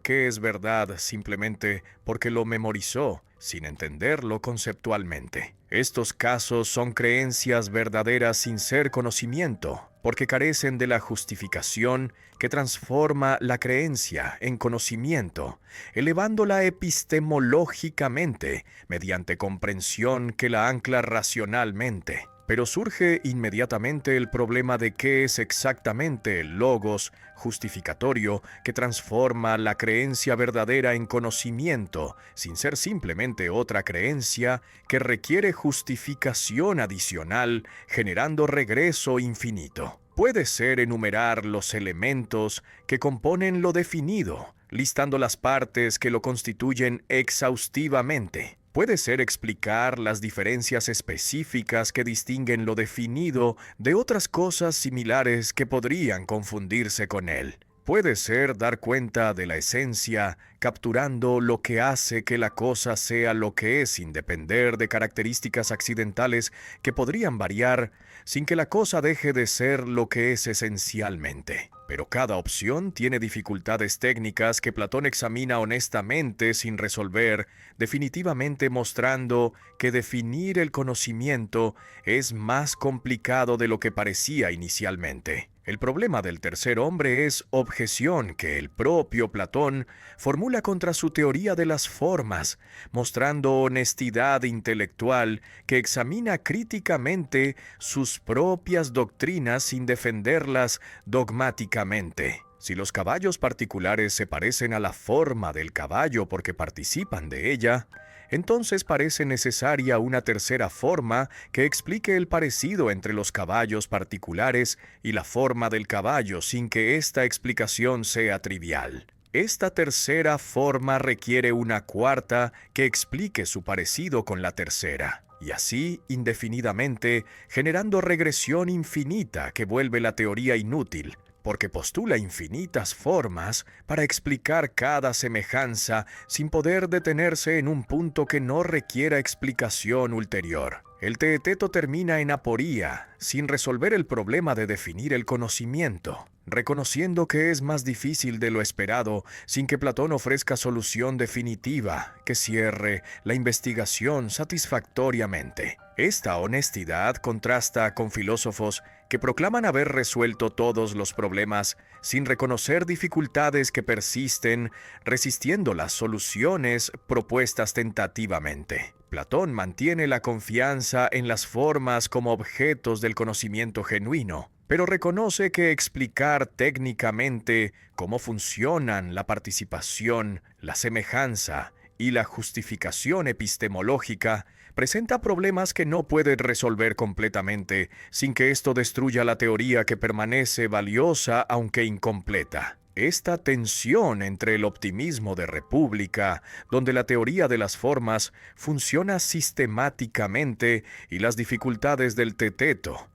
qué es verdad, simplemente porque lo memorizó, sin entenderlo conceptualmente. Estos casos son creencias verdaderas sin ser conocimiento, porque carecen de la justificación que transforma la creencia en conocimiento, elevándola epistemológicamente mediante comprensión que la ancla racionalmente. Pero surge inmediatamente el problema de qué es exactamente el logos justificatorio que transforma la creencia verdadera en conocimiento, sin ser simplemente otra creencia que requiere justificación adicional, generando regreso infinito. Puede ser enumerar los elementos que componen lo definido, listando las partes que lo constituyen exhaustivamente. Puede ser explicar las diferencias específicas que distinguen lo definido de otras cosas similares que podrían confundirse con él. Puede ser dar cuenta de la esencia, capturando lo que hace que la cosa sea lo que es sin depender de características accidentales que podrían variar sin que la cosa deje de ser lo que es esencialmente. Pero cada opción tiene dificultades técnicas que Platón examina honestamente sin resolver, definitivamente mostrando que definir el conocimiento es más complicado de lo que parecía inicialmente. El problema del tercer hombre es objeción que el propio Platón formula contra su teoría de las formas, mostrando honestidad intelectual que examina críticamente sus propias doctrinas sin defenderlas dogmáticamente. Si los caballos particulares se parecen a la forma del caballo porque participan de ella, entonces parece necesaria una tercera forma que explique el parecido entre los caballos particulares y la forma del caballo sin que esta explicación sea trivial. Esta tercera forma requiere una cuarta que explique su parecido con la tercera, y así indefinidamente, generando regresión infinita que vuelve la teoría inútil, porque postula infinitas formas para explicar cada semejanza sin poder detenerse en un punto que no requiera explicación ulterior. El teeteto termina en aporía, sin resolver el problema de definir el conocimiento, reconociendo que es más difícil de lo esperado, sin que Platón ofrezca solución definitiva que cierre la investigación satisfactoriamente. Esta honestidad contrasta con filósofos que proclaman haber resuelto todos los problemas sin reconocer dificultades que persisten, resistiendo las soluciones propuestas tentativamente. Platón mantiene la confianza en las formas como objetos del conocimiento genuino, pero reconoce que explicar técnicamente cómo funcionan la participación, la semejanza y la justificación epistemológica presenta problemas que no puede resolver completamente sin que esto destruya la teoría que permanece valiosa aunque incompleta. Esta tensión entre el optimismo de República, donde la teoría de las formas funciona sistemáticamente, y las dificultades del teeteto,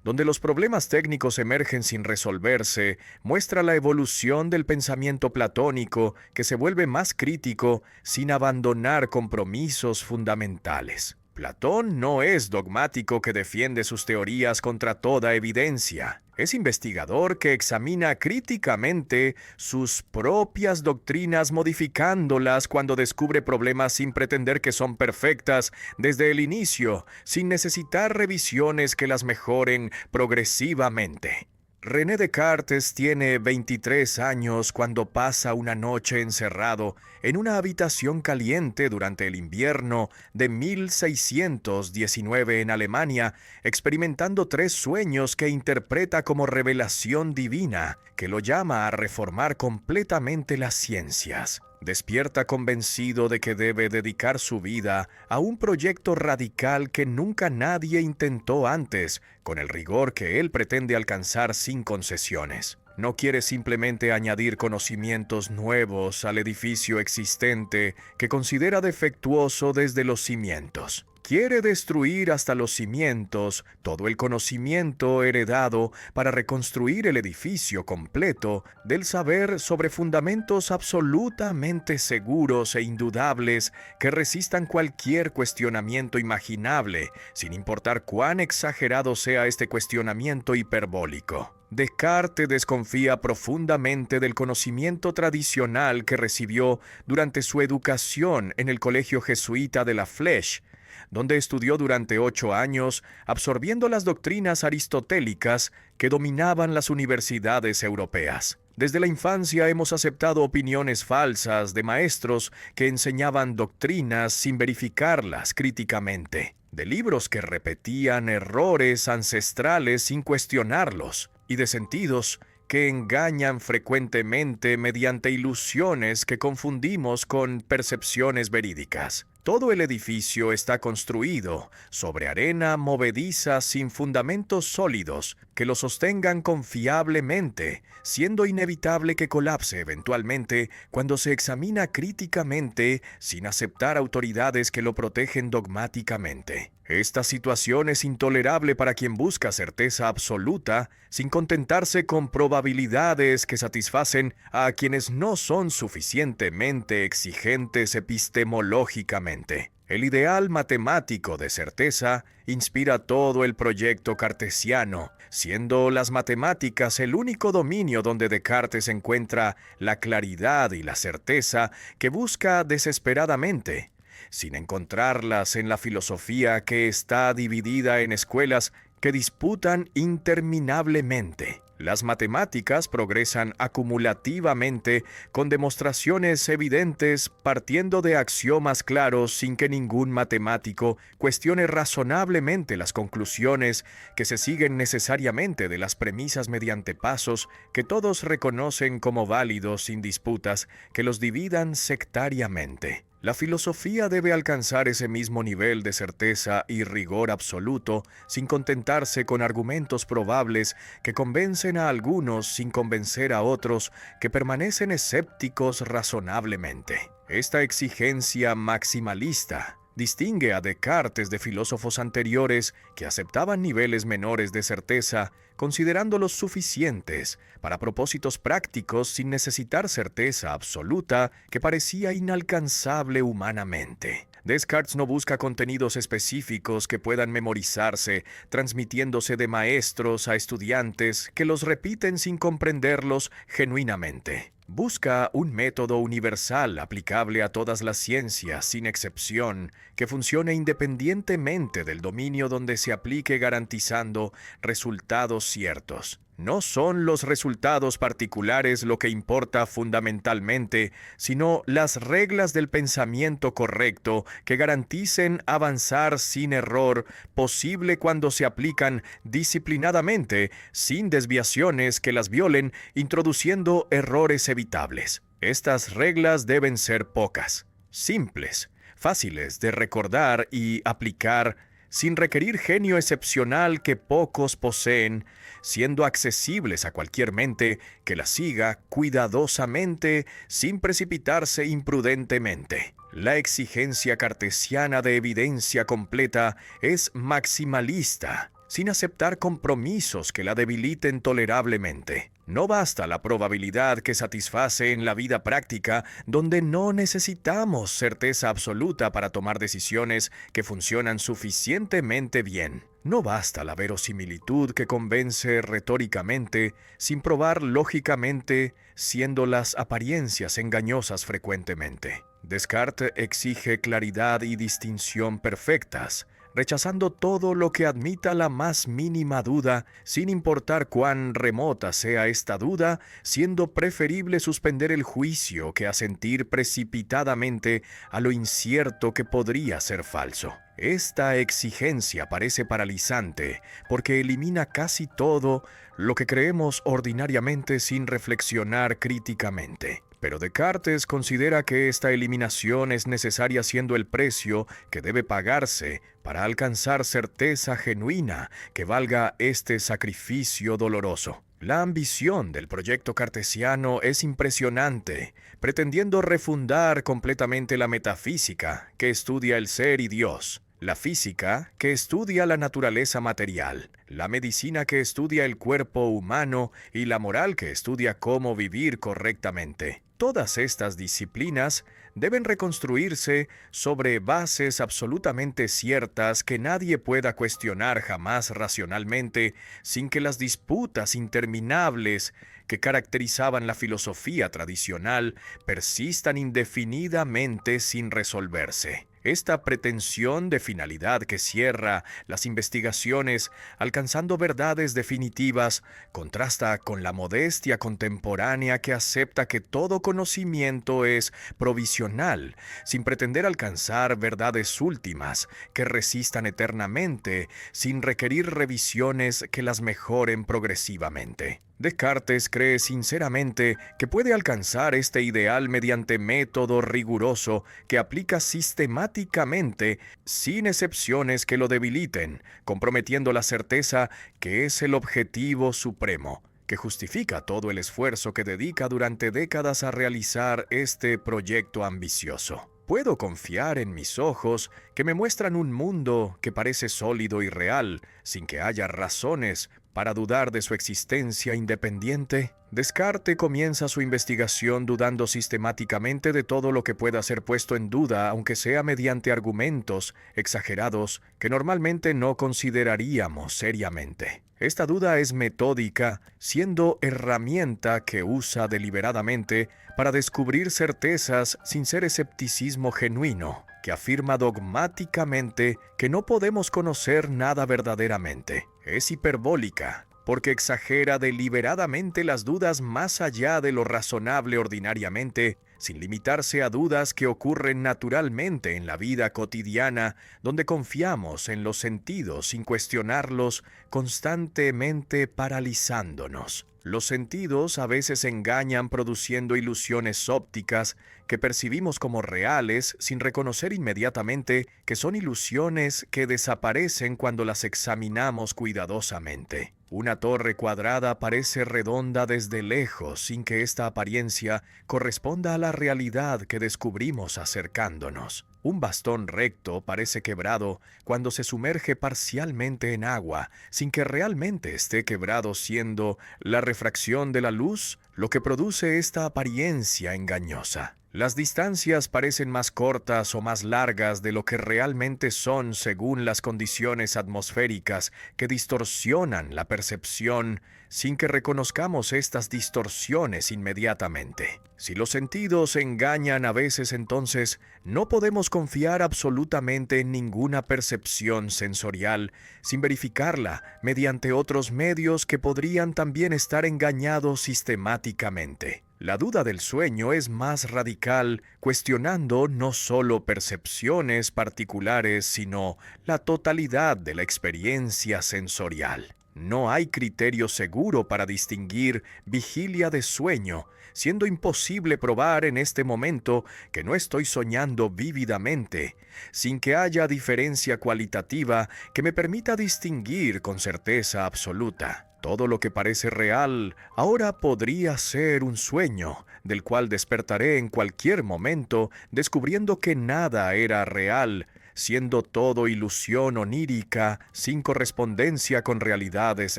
Donde los problemas técnicos emergen sin resolverse, muestra la evolución del pensamiento platónico que se vuelve más crítico sin abandonar compromisos fundamentales. Platón no es dogmático que defiende sus teorías contra toda evidencia. Es investigador que examina críticamente sus propias doctrinas modificándolas cuando descubre problemas sin pretender que son perfectas desde el inicio, sin necesitar revisiones que las mejoren progresivamente. René Descartes tiene 23 años cuando pasa una noche encerrado en una habitación caliente durante el invierno de 1619 en Alemania, experimentando 3 sueños que interpreta como revelación divina, que lo llama a reformar completamente las ciencias. Despierta convencido de que debe dedicar su vida a un proyecto radical que nunca nadie intentó antes, con el rigor que él pretende alcanzar sin concesiones. No quiere simplemente añadir conocimientos nuevos al edificio existente que considera defectuoso desde los cimientos. Quiere destruir hasta los cimientos todo el conocimiento heredado para reconstruir el edificio completo del saber sobre fundamentos absolutamente seguros e indudables que resistan cualquier cuestionamiento imaginable, sin importar cuán exagerado sea este cuestionamiento hiperbólico. Descartes desconfía profundamente del conocimiento tradicional que recibió durante su educación en el colegio jesuita de La Flèche, donde estudió durante 8 años, absorbiendo las doctrinas aristotélicas que dominaban las universidades europeas. Desde la infancia hemos aceptado opiniones falsas de maestros que enseñaban doctrinas sin verificarlas críticamente, de libros que repetían errores ancestrales sin cuestionarlos, y de sentidos que engañan frecuentemente mediante ilusiones que confundimos con percepciones verídicas. Todo el edificio está construido sobre arena movediza sin fundamentos sólidos que lo sostengan confiablemente, siendo inevitable que colapse eventualmente cuando se examina críticamente sin aceptar autoridades que lo protegen dogmáticamente. Esta situación es intolerable para quien busca certeza absoluta sin contentarse con probabilidades que satisfacen a quienes no son suficientemente exigentes epistemológicamente. El ideal matemático de certeza inspira todo el proyecto cartesiano, siendo las matemáticas el único dominio donde Descartes encuentra la claridad y la certeza que busca desesperadamente, sin encontrarlas en la filosofía que está dividida en escuelas que disputan interminablemente. Las matemáticas progresan acumulativamente con demostraciones evidentes partiendo de axiomas claros sin que ningún matemático cuestione razonablemente las conclusiones que se siguen necesariamente de las premisas mediante pasos que todos reconocen como válidos sin disputas que los dividan sectariamente. La filosofía debe alcanzar ese mismo nivel de certeza y rigor absoluto sin contentarse con argumentos probables que convencen a algunos sin convencer a otros que permanecen escépticos razonablemente. Esta exigencia maximalista distingue a Descartes de filósofos anteriores que aceptaban niveles menores de certeza, considerándolos suficientes para propósitos prácticos sin necesitar certeza absoluta que parecía inalcanzable humanamente. Descartes no busca contenidos específicos que puedan memorizarse, transmitiéndose de maestros a estudiantes que los repiten sin comprenderlos genuinamente. Busca un método universal aplicable a todas las ciencias, sin excepción, que funcione independientemente del dominio donde se aplique, garantizando resultados ciertos. No son los resultados particulares lo que importa fundamentalmente, sino las reglas del pensamiento correcto que garanticen avanzar sin error posible cuando se aplican disciplinadamente, sin desviaciones que las violen, introduciendo errores evitables. Estas reglas deben ser pocas, simples, fáciles de recordar y aplicar, sin requerir genio excepcional que pocos poseen, siendo accesibles a cualquier mente que las siga cuidadosamente sin precipitarse imprudentemente. La exigencia cartesiana de evidencia completa es maximalista, sin aceptar compromisos que la debiliten tolerablemente. No basta la probabilidad que satisface en la vida práctica, donde no necesitamos certeza absoluta para tomar decisiones que funcionan suficientemente bien. No basta la verosimilitud que convence retóricamente, sin probar lógicamente, siendo las apariencias engañosas frecuentemente. Descartes exige claridad y distinción perfectas, rechazando todo lo que admita la más mínima duda, sin importar cuán remota sea esta duda, siendo preferible suspender el juicio que asentir precipitadamente a lo incierto que podría ser falso. Esta exigencia parece paralizante porque elimina casi todo lo que creemos ordinariamente sin reflexionar críticamente. Pero Descartes considera que esta eliminación es necesaria siendo el precio que debe pagarse para alcanzar certeza genuina que valga este sacrificio doloroso. La ambición del proyecto cartesiano es impresionante, pretendiendo refundar completamente la metafísica, que estudia el ser y Dios, la física, que estudia la naturaleza material, la medicina, que estudia el cuerpo humano, y la moral, que estudia cómo vivir correctamente. Todas estas disciplinas deben reconstruirse sobre bases absolutamente ciertas que nadie pueda cuestionar jamás racionalmente, sin que las disputas interminables que caracterizaban la filosofía tradicional persistan indefinidamente sin resolverse. Esta pretensión de finalidad que cierra las investigaciones alcanzando verdades definitivas contrasta con la modestia contemporánea que acepta que todo conocimiento es provisional, sin pretender alcanzar verdades últimas que resistan eternamente, sin requerir revisiones que las mejoren progresivamente. Descartes cree sinceramente que puede alcanzar este ideal mediante método riguroso que aplica sistemáticamente, sin excepciones que lo debiliten, comprometiendo la certeza que es el objetivo supremo, que justifica todo el esfuerzo que dedica durante décadas a realizar este proyecto ambicioso. Puedo confiar en mis ojos que me muestran un mundo que parece sólido y real, sin que haya razones para dudar de su existencia independiente. Descartes comienza su investigación dudando sistemáticamente de todo lo que pueda ser puesto en duda, aunque sea mediante argumentos exagerados que normalmente no consideraríamos seriamente. Esta duda es metódica, siendo herramienta que usa deliberadamente para descubrir certezas sin ser escepticismo genuino, que afirma dogmáticamente que no podemos conocer nada verdaderamente. Es hiperbólica, porque exagera deliberadamente las dudas más allá de lo razonable ordinariamente, sin limitarse a dudas que ocurren naturalmente en la vida cotidiana, donde confiamos en los sentidos sin cuestionarlos, constantemente paralizándonos. Los sentidos a veces engañan produciendo ilusiones ópticas que percibimos como reales sin reconocer inmediatamente que son ilusiones que desaparecen cuando las examinamos cuidadosamente. Una torre cuadrada parece redonda desde lejos sin que esta apariencia corresponda a la realidad que descubrimos acercándonos. Un bastón recto parece quebrado cuando se sumerge parcialmente en agua, sin que realmente esté quebrado, siendo la refracción de la luz lo que produce esta apariencia engañosa. Las distancias parecen más cortas o más largas de lo que realmente son según las condiciones atmosféricas que distorsionan la percepción sin que reconozcamos estas distorsiones inmediatamente. Si los sentidos engañan a veces, entonces no podemos confiar absolutamente en ninguna percepción sensorial sin verificarla mediante otros medios que podrían también estar engañados sistemáticamente. La duda del sueño es más radical, cuestionando no solo percepciones particulares, sino la totalidad de la experiencia sensorial. No hay criterio seguro para distinguir vigilia de sueño, siendo imposible probar en este momento que no estoy soñando vívidamente, sin que haya diferencia cualitativa que me permita distinguir con certeza absoluta. Todo lo que parece real ahora podría ser un sueño, del cual despertaré en cualquier momento, descubriendo que nada era real, siendo todo ilusión onírica sin correspondencia con realidades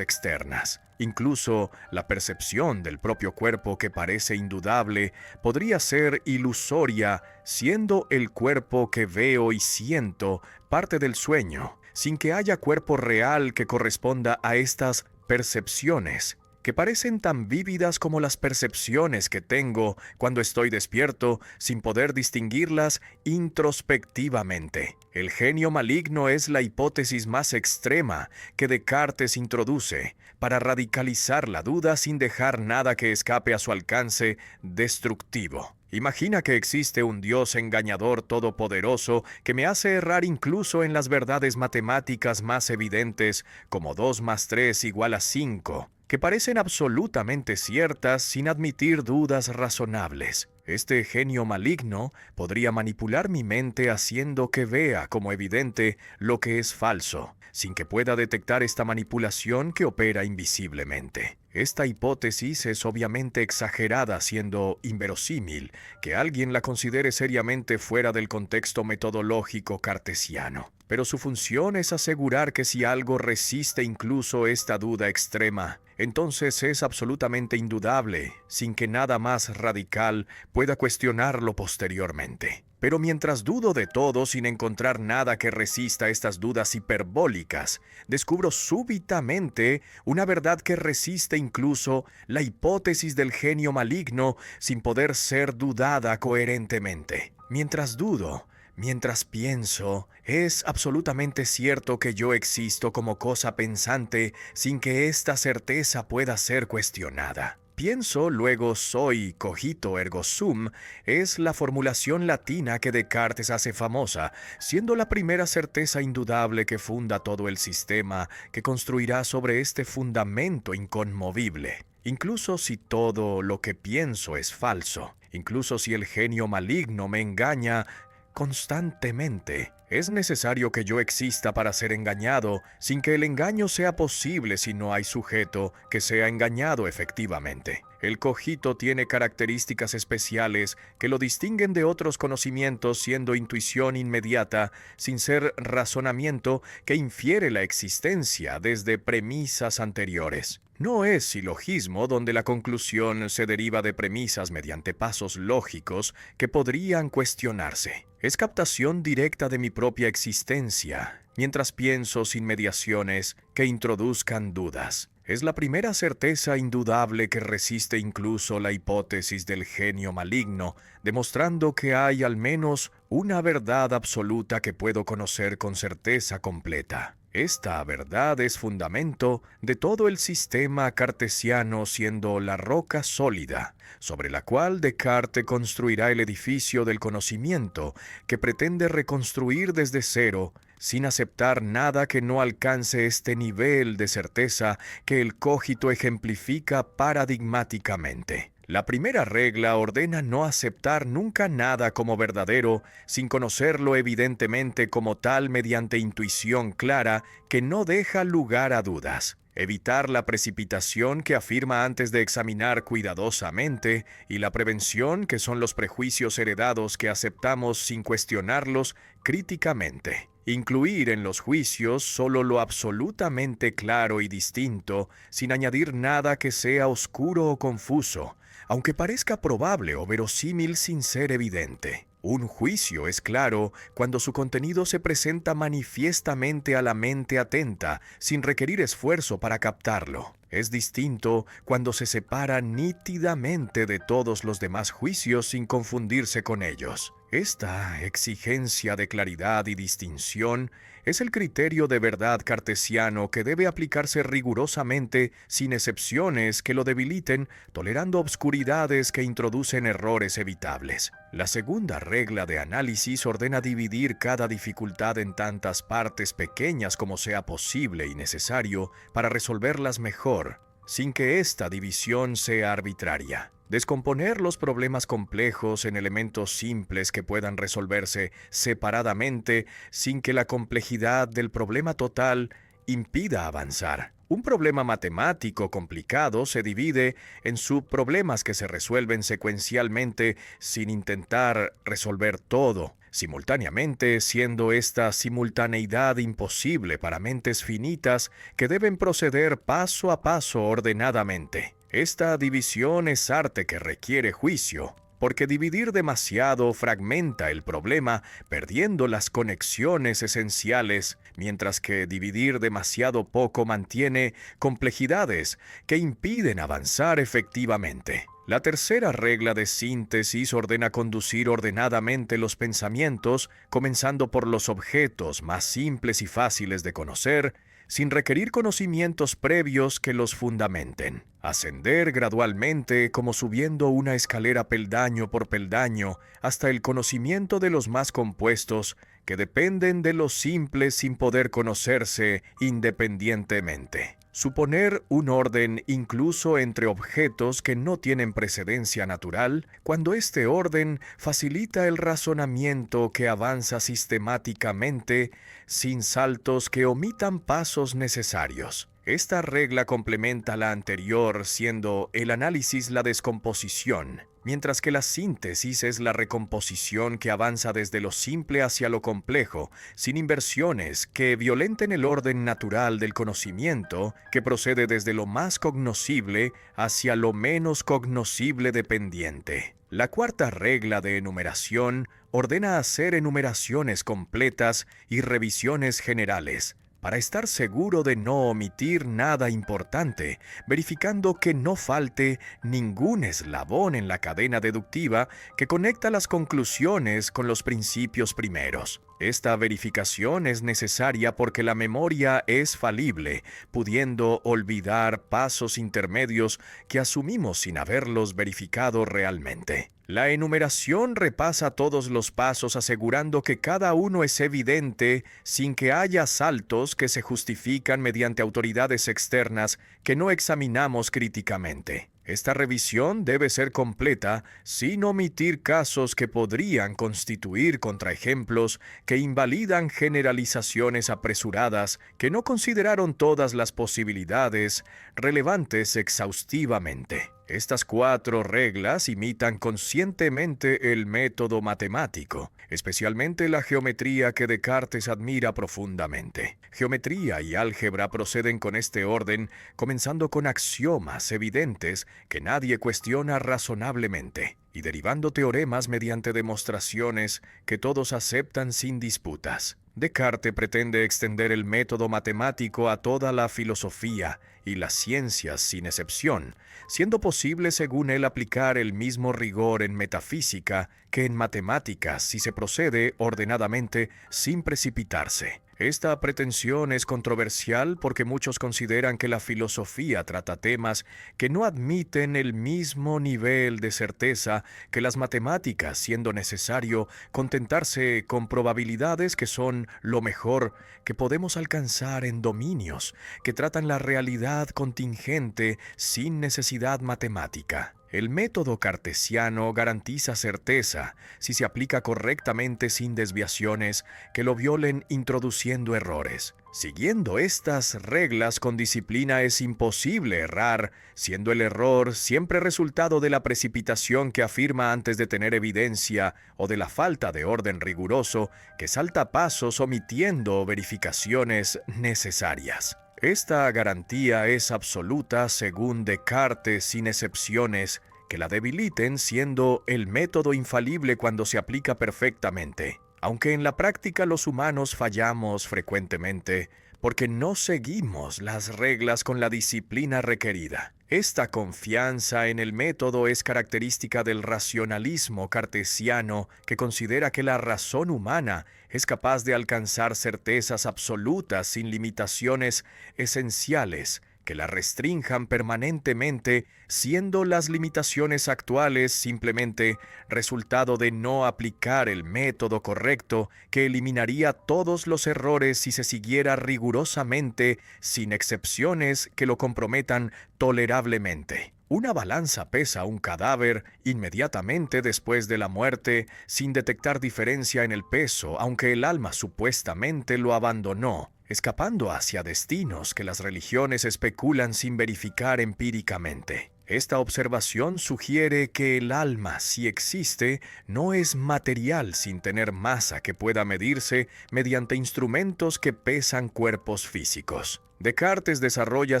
externas. Incluso la percepción del propio cuerpo, que parece indudable, podría ser ilusoria, siendo el cuerpo que veo y siento parte del sueño, sin que haya cuerpo real que corresponda a estas percepciones, que parecen tan vívidas como las percepciones que tengo cuando estoy despierto, sin poder distinguirlas introspectivamente. El genio maligno es la hipótesis más extrema que Descartes introduce para radicalizar la duda sin dejar nada que escape a su alcance destructivo. Imagina que existe un Dios engañador todopoderoso que me hace errar incluso en las verdades matemáticas más evidentes, como 2 más 3 igual a 5, que parecen absolutamente ciertas sin admitir dudas razonables. Este genio maligno podría manipular mi mente haciendo que vea como evidente lo que es falso, sin que pueda detectar esta manipulación que opera invisiblemente. Esta hipótesis es obviamente exagerada, siendo inverosímil que alguien la considere seriamente fuera del contexto metodológico cartesiano. Pero su función es asegurar que si algo resiste incluso esta duda extrema, entonces es absolutamente indudable, sin que nada más radical pueda cuestionarlo posteriormente. Pero mientras dudo de todo sin encontrar nada que resista estas dudas hiperbólicas, descubro súbitamente una verdad que resiste incluso la hipótesis del genio maligno sin poder ser dudada coherentemente. Mientras dudo, mientras pienso, es absolutamente cierto que yo existo como cosa pensante sin que esta certeza pueda ser cuestionada. Pienso, luego soy, cogito ergo sum, es la formulación latina que Descartes hace famosa, siendo la primera certeza indudable que funda todo el sistema que construirá sobre este fundamento inconmovible. Incluso si todo lo que pienso es falso, incluso si el genio maligno me engaña constantemente, es necesario que yo exista para ser engañado, sin que el engaño sea posible si no hay sujeto que sea engañado efectivamente. El cogito tiene características especiales que lo distinguen de otros conocimientos, siendo intuición inmediata, sin ser razonamiento que infiere la existencia desde premisas anteriores. No es silogismo donde la conclusión se deriva de premisas mediante pasos lógicos que podrían cuestionarse. Es captación directa de mi propia existencia, mientras pienso sin mediaciones que introduzcan dudas. Es la primera certeza indudable que resiste incluso la hipótesis del genio maligno, demostrando que hay al menos una verdad absoluta que puedo conocer con certeza completa. Esta verdad es fundamento de todo el sistema cartesiano, siendo la roca sólida, sobre la cual Descartes construirá el edificio del conocimiento que pretende reconstruir desde cero, sin aceptar nada que no alcance este nivel de certeza que el cogito ejemplifica paradigmáticamente. La primera regla ordena no aceptar nunca nada como verdadero sin conocerlo evidentemente como tal mediante intuición clara que no deja lugar a dudas. Evitar la precipitación que afirma antes de examinar cuidadosamente y la prevención que son los prejuicios heredados que aceptamos sin cuestionarlos críticamente. Incluir en los juicios solo lo absolutamente claro y distinto, sin añadir nada que sea oscuro o confuso, aunque parezca probable o verosímil sin ser evidente. Un juicio es claro cuando su contenido se presenta manifiestamente a la mente atenta, sin requerir esfuerzo para captarlo. Es distinto cuando se separa nítidamente de todos los demás juicios sin confundirse con ellos. Esta exigencia de claridad y distinción es el criterio de verdad cartesiano que debe aplicarse rigurosamente sin excepciones que lo debiliten, tolerando obscuridades que introducen errores evitables. La segunda regla de análisis ordena dividir cada dificultad en tantas partes pequeñas como sea posible y necesario para resolverlas mejor, sin que esta división sea arbitraria. Descomponer los problemas complejos en elementos simples que puedan resolverse separadamente sin que la complejidad del problema total impida avanzar. Un problema matemático complicado se divide en subproblemas que se resuelven secuencialmente sin intentar resolver todo. simultáneamente siendo esta simultaneidad imposible para mentes finitas que deben proceder paso a paso ordenadamente. Esta división es arte que requiere juicio, porque dividir demasiado fragmenta el problema, perdiendo las conexiones esenciales, mientras que dividir demasiado poco mantiene complejidades que impiden avanzar efectivamente. La tercera regla de síntesis ordena conducir ordenadamente los pensamientos, comenzando por los objetos más simples y fáciles de conocer, sin requerir conocimientos previos que los fundamenten. Ascender gradualmente como subiendo una escalera peldaño por peldaño hasta el conocimiento de los más compuestos que dependen de los simples sin poder conocerse independientemente. Suponer un orden incluso entre objetos que no tienen precedencia natural, cuando este orden facilita el razonamiento que avanza sistemáticamente, sin saltos que omitan pasos necesarios. Esta regla complementa la anterior, siendo el análisis la descomposición, mientras que la síntesis es la recomposición que avanza desde lo simple hacia lo complejo, sin inversiones que violenten el orden natural del conocimiento, que procede desde lo más cognoscible hacia lo menos cognoscible dependiente. La cuarta regla de enumeración ordena hacer enumeraciones completas y revisiones generales, para estar seguro de no omitir nada importante, verificando que no falte ningún eslabón en la cadena deductiva que conecta las conclusiones con los principios primeros. Esta verificación es necesaria porque la memoria es falible, pudiendo olvidar pasos intermedios que asumimos sin haberlos verificado realmente. La enumeración repasa todos los pasos asegurando que cada uno es evidente sin que haya saltos que se justifican mediante autoridades externas que no examinamos críticamente. Esta revisión debe ser completa sin omitir casos que podrían constituir contraejemplos que invalidan generalizaciones apresuradas que no consideraron todas las posibilidades relevantes exhaustivamente. Estas cuatro reglas imitan conscientemente el método matemático, especialmente la geometría que Descartes admira profundamente. Geometría y álgebra proceden con este orden, comenzando con axiomas evidentes que nadie cuestiona razonablemente, y derivando teoremas mediante demostraciones que todos aceptan sin disputas. Descartes pretende extender el método matemático a toda la filosofía y las ciencias sin excepción, siendo posible según él aplicar el mismo rigor en metafísica que en matemáticas si se procede ordenadamente sin precipitarse. Esta pretensión es controversial porque muchos consideran que la filosofía trata temas que no admiten el mismo nivel de certeza que las matemáticas, siendo necesario contentarse con probabilidades que son lo mejor que podemos alcanzar en dominios que tratan la realidad contingente sin necesidad matemática. El método cartesiano garantiza certeza si se aplica correctamente sin desviaciones que lo violen introduciendo errores. Siguiendo estas reglas con disciplina es imposible errar, siendo el error siempre resultado de la precipitación que afirma antes de tener evidencia o de la falta de orden riguroso que salta pasos omitiendo verificaciones necesarias. Esta garantía es absoluta según Descartes sin excepciones que la debiliten, siendo el método infalible cuando se aplica perfectamente. Aunque en la práctica los humanos fallamos frecuentemente porque no seguimos las reglas con la disciplina requerida. Esta confianza en el método es característica del racionalismo cartesiano que considera que la razón humana es capaz de alcanzar certezas absolutas sin limitaciones esenciales que la restrinjan permanentemente, siendo las limitaciones actuales simplemente resultado de no aplicar el método correcto que eliminaría todos los errores si se siguiera rigurosamente, sin excepciones que lo comprometan tolerablemente. Una balanza pesa un cadáver inmediatamente después de la muerte sin detectar diferencia en el peso, aunque el alma supuestamente lo abandonó, escapando hacia destinos que las religiones especulan sin verificar empíricamente. Esta observación sugiere que el alma, si existe, no es material sin tener masa que pueda medirse mediante instrumentos que pesan cuerpos físicos. Descartes desarrolla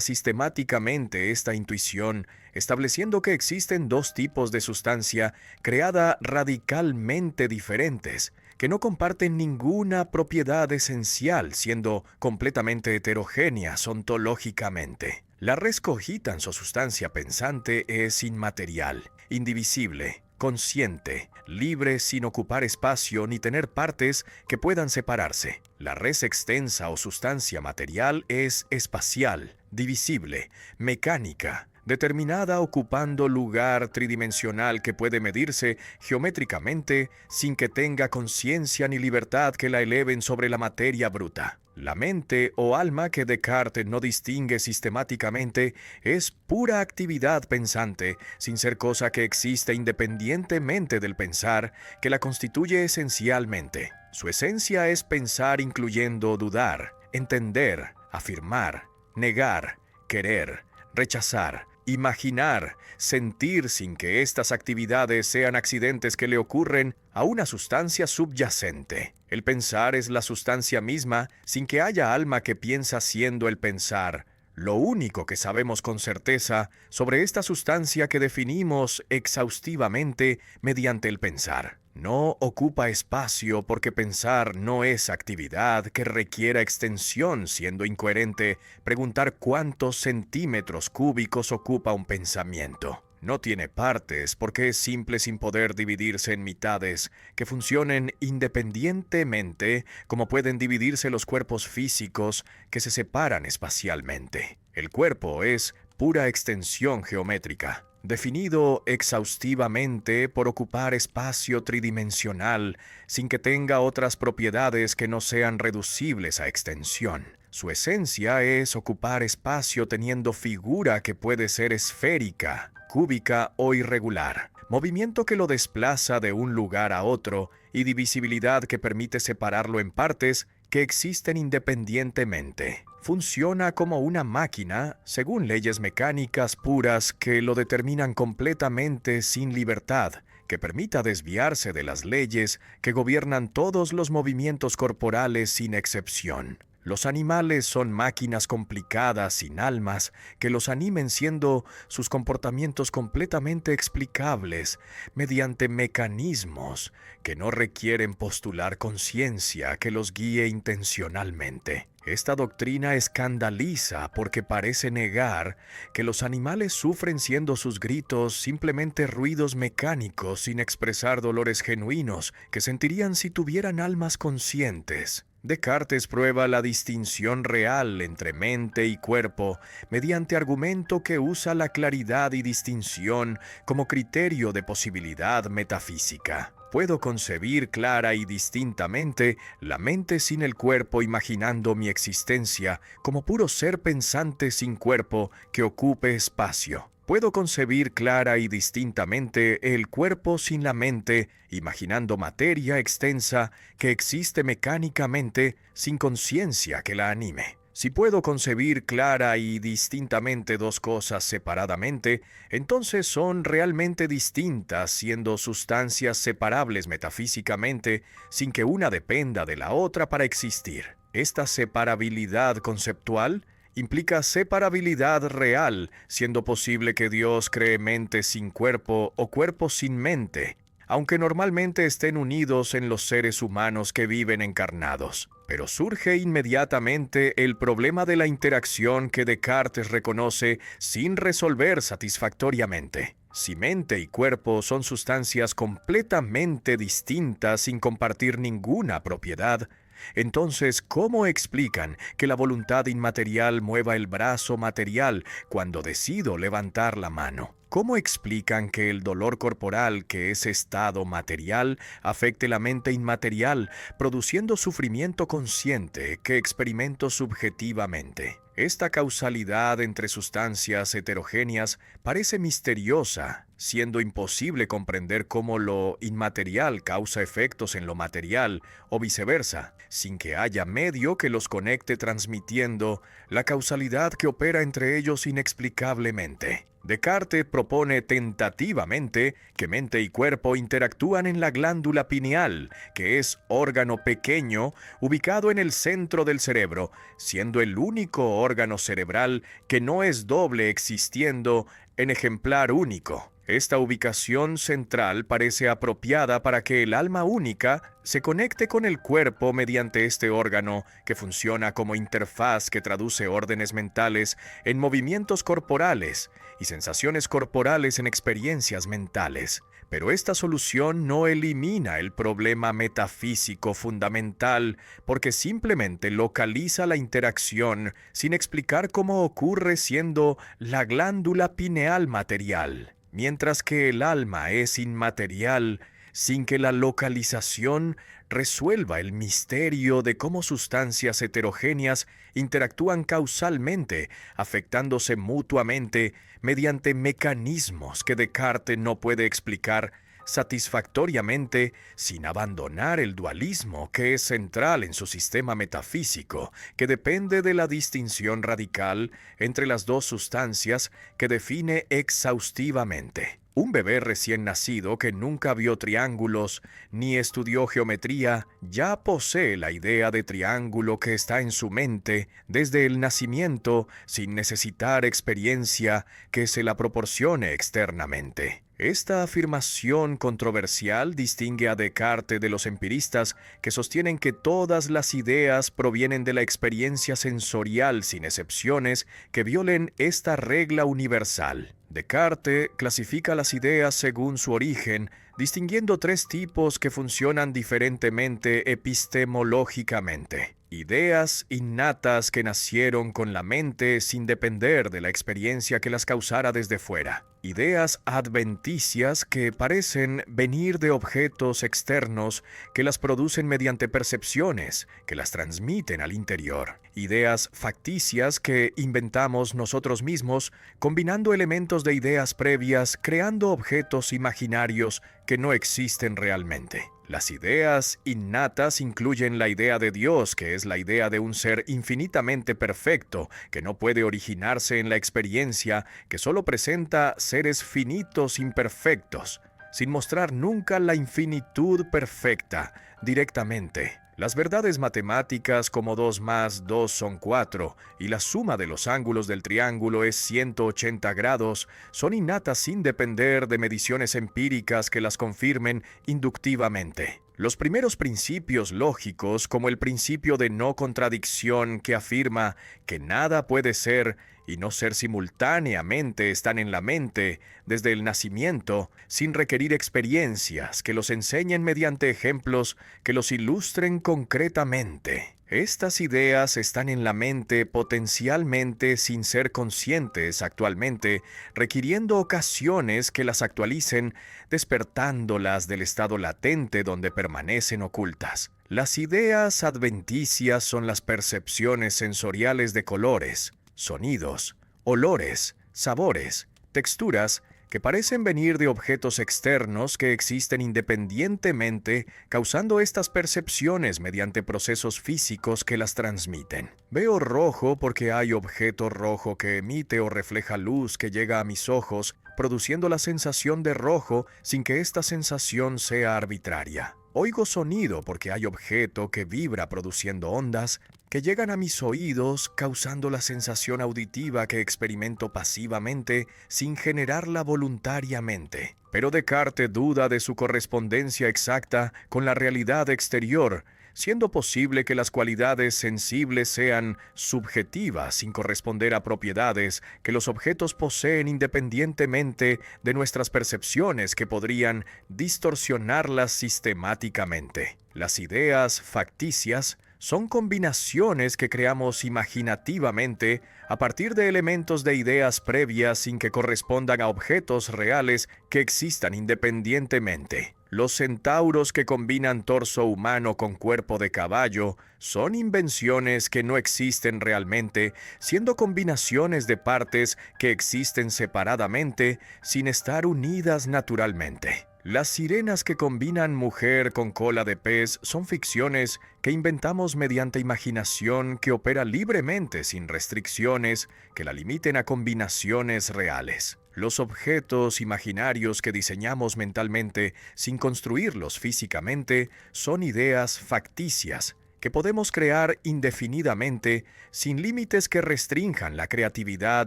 sistemáticamente esta intuición, estableciendo que existen dos tipos de sustancia creada radicalmente diferentes, que no comparten ninguna propiedad esencial, siendo completamente heterogéneas ontológicamente. La res cogitans o sustancia pensante es inmaterial, indivisible, consciente, libre sin ocupar espacio ni tener partes que puedan separarse. La res extensa o sustancia material es espacial, divisible, mecánica, determinada ocupando lugar tridimensional que puede medirse geométricamente sin que tenga conciencia ni libertad que la eleven sobre la materia bruta. La mente o alma que Descartes no distingue sistemáticamente es pura actividad pensante, sin ser cosa que existe independientemente del pensar, que la constituye esencialmente. Su esencia es pensar incluyendo dudar, entender, afirmar, negar, querer, rechazar, imaginar, sentir sin que estas actividades sean accidentes que le ocurren a una sustancia subyacente. El pensar es la sustancia misma sin que haya alma que piensa siendo el pensar. Lo único que sabemos con certeza sobre esta sustancia que definimos exhaustivamente mediante el pensar. No ocupa espacio porque pensar no es actividad que requiera extensión, siendo incoherente preguntar cuántos centímetros cúbicos ocupa un pensamiento. No tiene partes porque es simple sin poder dividirse en mitades que funcionen independientemente como pueden dividirse los cuerpos físicos que se separan espacialmente. El cuerpo es pura extensión geométrica, definido exhaustivamente por ocupar espacio tridimensional sin que tenga otras propiedades que no sean reducibles a extensión. Su esencia es ocupar espacio teniendo figura que puede ser esférica, cúbica o irregular, movimiento que lo desplaza de un lugar a otro y divisibilidad que permite separarlo en partes que existen independientemente. Funciona como una máquina según leyes mecánicas puras que lo determinan completamente sin libertad, que permita desviarse de las leyes que gobiernan todos los movimientos corporales sin excepción. Los animales son máquinas complicadas sin almas que los animen siendo sus comportamientos completamente explicables mediante mecanismos que no requieren postular conciencia que los guíe intencionalmente. Esta doctrina escandaliza porque parece negar que los animales sufren siendo sus gritos simplemente ruidos mecánicos sin expresar dolores genuinos que sentirían si tuvieran almas conscientes. Descartes prueba la distinción real entre mente y cuerpo mediante argumento que usa la claridad y distinción como criterio de posibilidad metafísica. Puedo concebir clara y distintamente la mente sin el cuerpo imaginando mi existencia como puro ser pensante sin cuerpo que ocupe espacio. Puedo concebir clara y distintamente el cuerpo sin la mente, imaginando materia extensa que existe mecánicamente sin conciencia que la anime. Si puedo concebir clara y distintamente dos cosas separadamente, entonces son realmente distintas, siendo sustancias separables metafísicamente, sin que una dependa de la otra para existir. Esta separabilidad conceptual implica separabilidad real, siendo posible que Dios cree mente sin cuerpo o cuerpo sin mente, aunque normalmente estén unidos en los seres humanos que viven encarnados. Pero surge inmediatamente el problema de la interacción que Descartes reconoce sin resolver satisfactoriamente. Si mente y cuerpo son sustancias completamente distintas sin compartir ninguna propiedad, entonces, ¿cómo explican que la voluntad inmaterial mueva el brazo material cuando decido levantar la mano? ¿Cómo explican que el dolor corporal, que es estado material, afecte la mente inmaterial, produciendo sufrimiento consciente que experimento subjetivamente? Esta causalidad entre sustancias heterogéneas parece misteriosa, siendo imposible comprender cómo lo inmaterial causa efectos en lo material o viceversa, sin que haya medio que los conecte transmitiendo la causalidad que opera entre ellos inexplicablemente. Descartes propone tentativamente que mente y cuerpo interactúan en la glándula pineal, que es órgano pequeño ubicado en el centro del cerebro, siendo el único órgano cerebral que no es doble existiendo en ejemplar único. Esta ubicación central parece apropiada para que el alma única se conecte con el cuerpo mediante este órgano que funciona como interfaz que traduce órdenes mentales en movimientos corporales y sensaciones corporales en experiencias mentales. Pero esta solución no elimina el problema metafísico fundamental porque simplemente localiza la interacción sin explicar cómo ocurre siendo la glándula pineal material. Mientras que el alma es inmaterial, sin que la localización resuelva el misterio de cómo sustancias heterogéneas interactúan causalmente, afectándose mutuamente mediante mecanismos que Descartes no puede explicar satisfactoriamente sin abandonar el dualismo que es central en su sistema metafísico, que depende de la distinción radical entre las dos sustancias que define exhaustivamente. Un bebé recién nacido que nunca vio triángulos ni estudió geometría ya posee la idea de triángulo que está en su mente desde el nacimiento sin necesitar experiencia que se la proporcione externamente. Esta afirmación controversial distingue a Descartes de los empiristas que sostienen que todas las ideas provienen de la experiencia sensorial sin excepciones que violen esta regla universal. Descartes clasifica las ideas según su origen, distinguiendo tres tipos que funcionan diferentemente epistemológicamente. Ideas innatas que nacieron con la mente sin depender de la experiencia que las causara desde fuera. Ideas adventicias que parecen venir de objetos externos que las producen mediante percepciones que las transmiten al interior. Ideas facticias que inventamos nosotros mismos combinando elementos de ideas previas, creando objetos imaginarios que no existen realmente. Las ideas innatas incluyen la idea de Dios, que es la idea de un ser infinitamente perfecto, que no puede originarse en la experiencia, que solo presenta seres finitos imperfectos, sin mostrar nunca la infinitud perfecta directamente. Las verdades matemáticas como 2 más 2 son 4 y la suma de los ángulos del triángulo es 180 grados son innatas sin depender de mediciones empíricas que las confirmen inductivamente. Los primeros principios lógicos, como el principio de no contradicción que afirma que nada puede ser y no ser simultáneamente, están en la mente desde el nacimiento, sin requerir experiencias que los enseñen mediante ejemplos que los ilustren concretamente. Estas ideas están en la mente potencialmente sin ser conscientes actualmente, requiriendo ocasiones que las actualicen, despertándolas del estado latente donde permanecen ocultas. Las ideas adventicias son las percepciones sensoriales de colores, sonidos, olores, sabores, texturas, que parecen venir de objetos externos que existen independientemente, causando estas percepciones mediante procesos físicos que las transmiten. Veo rojo porque hay objeto rojo que emite o refleja luz que llega a mis ojos, produciendo la sensación de rojo sin que esta sensación sea arbitraria. Oigo sonido porque hay objeto que vibra produciendo ondas que llegan a mis oídos causando la sensación auditiva que experimento pasivamente sin generarla voluntariamente. Pero Descartes duda de su correspondencia exacta con la realidad exterior, siendo posible que las cualidades sensibles sean subjetivas sin corresponder a propiedades que los objetos poseen independientemente de nuestras percepciones que podrían distorsionarlas sistemáticamente. Las ideas facticias son combinaciones que creamos imaginativamente a partir de elementos de ideas previas sin que correspondan a objetos reales que existan independientemente. Los centauros que combinan torso humano con cuerpo de caballo son invenciones que no existen realmente, siendo combinaciones de partes que existen separadamente sin estar unidas naturalmente. Las sirenas que combinan mujer con cola de pez son ficciones que inventamos mediante imaginación que opera libremente sin restricciones que la limiten a combinaciones reales. Los objetos imaginarios que diseñamos mentalmente sin construirlos físicamente son ideas facticias que podemos crear indefinidamente sin límites que restrinjan la creatividad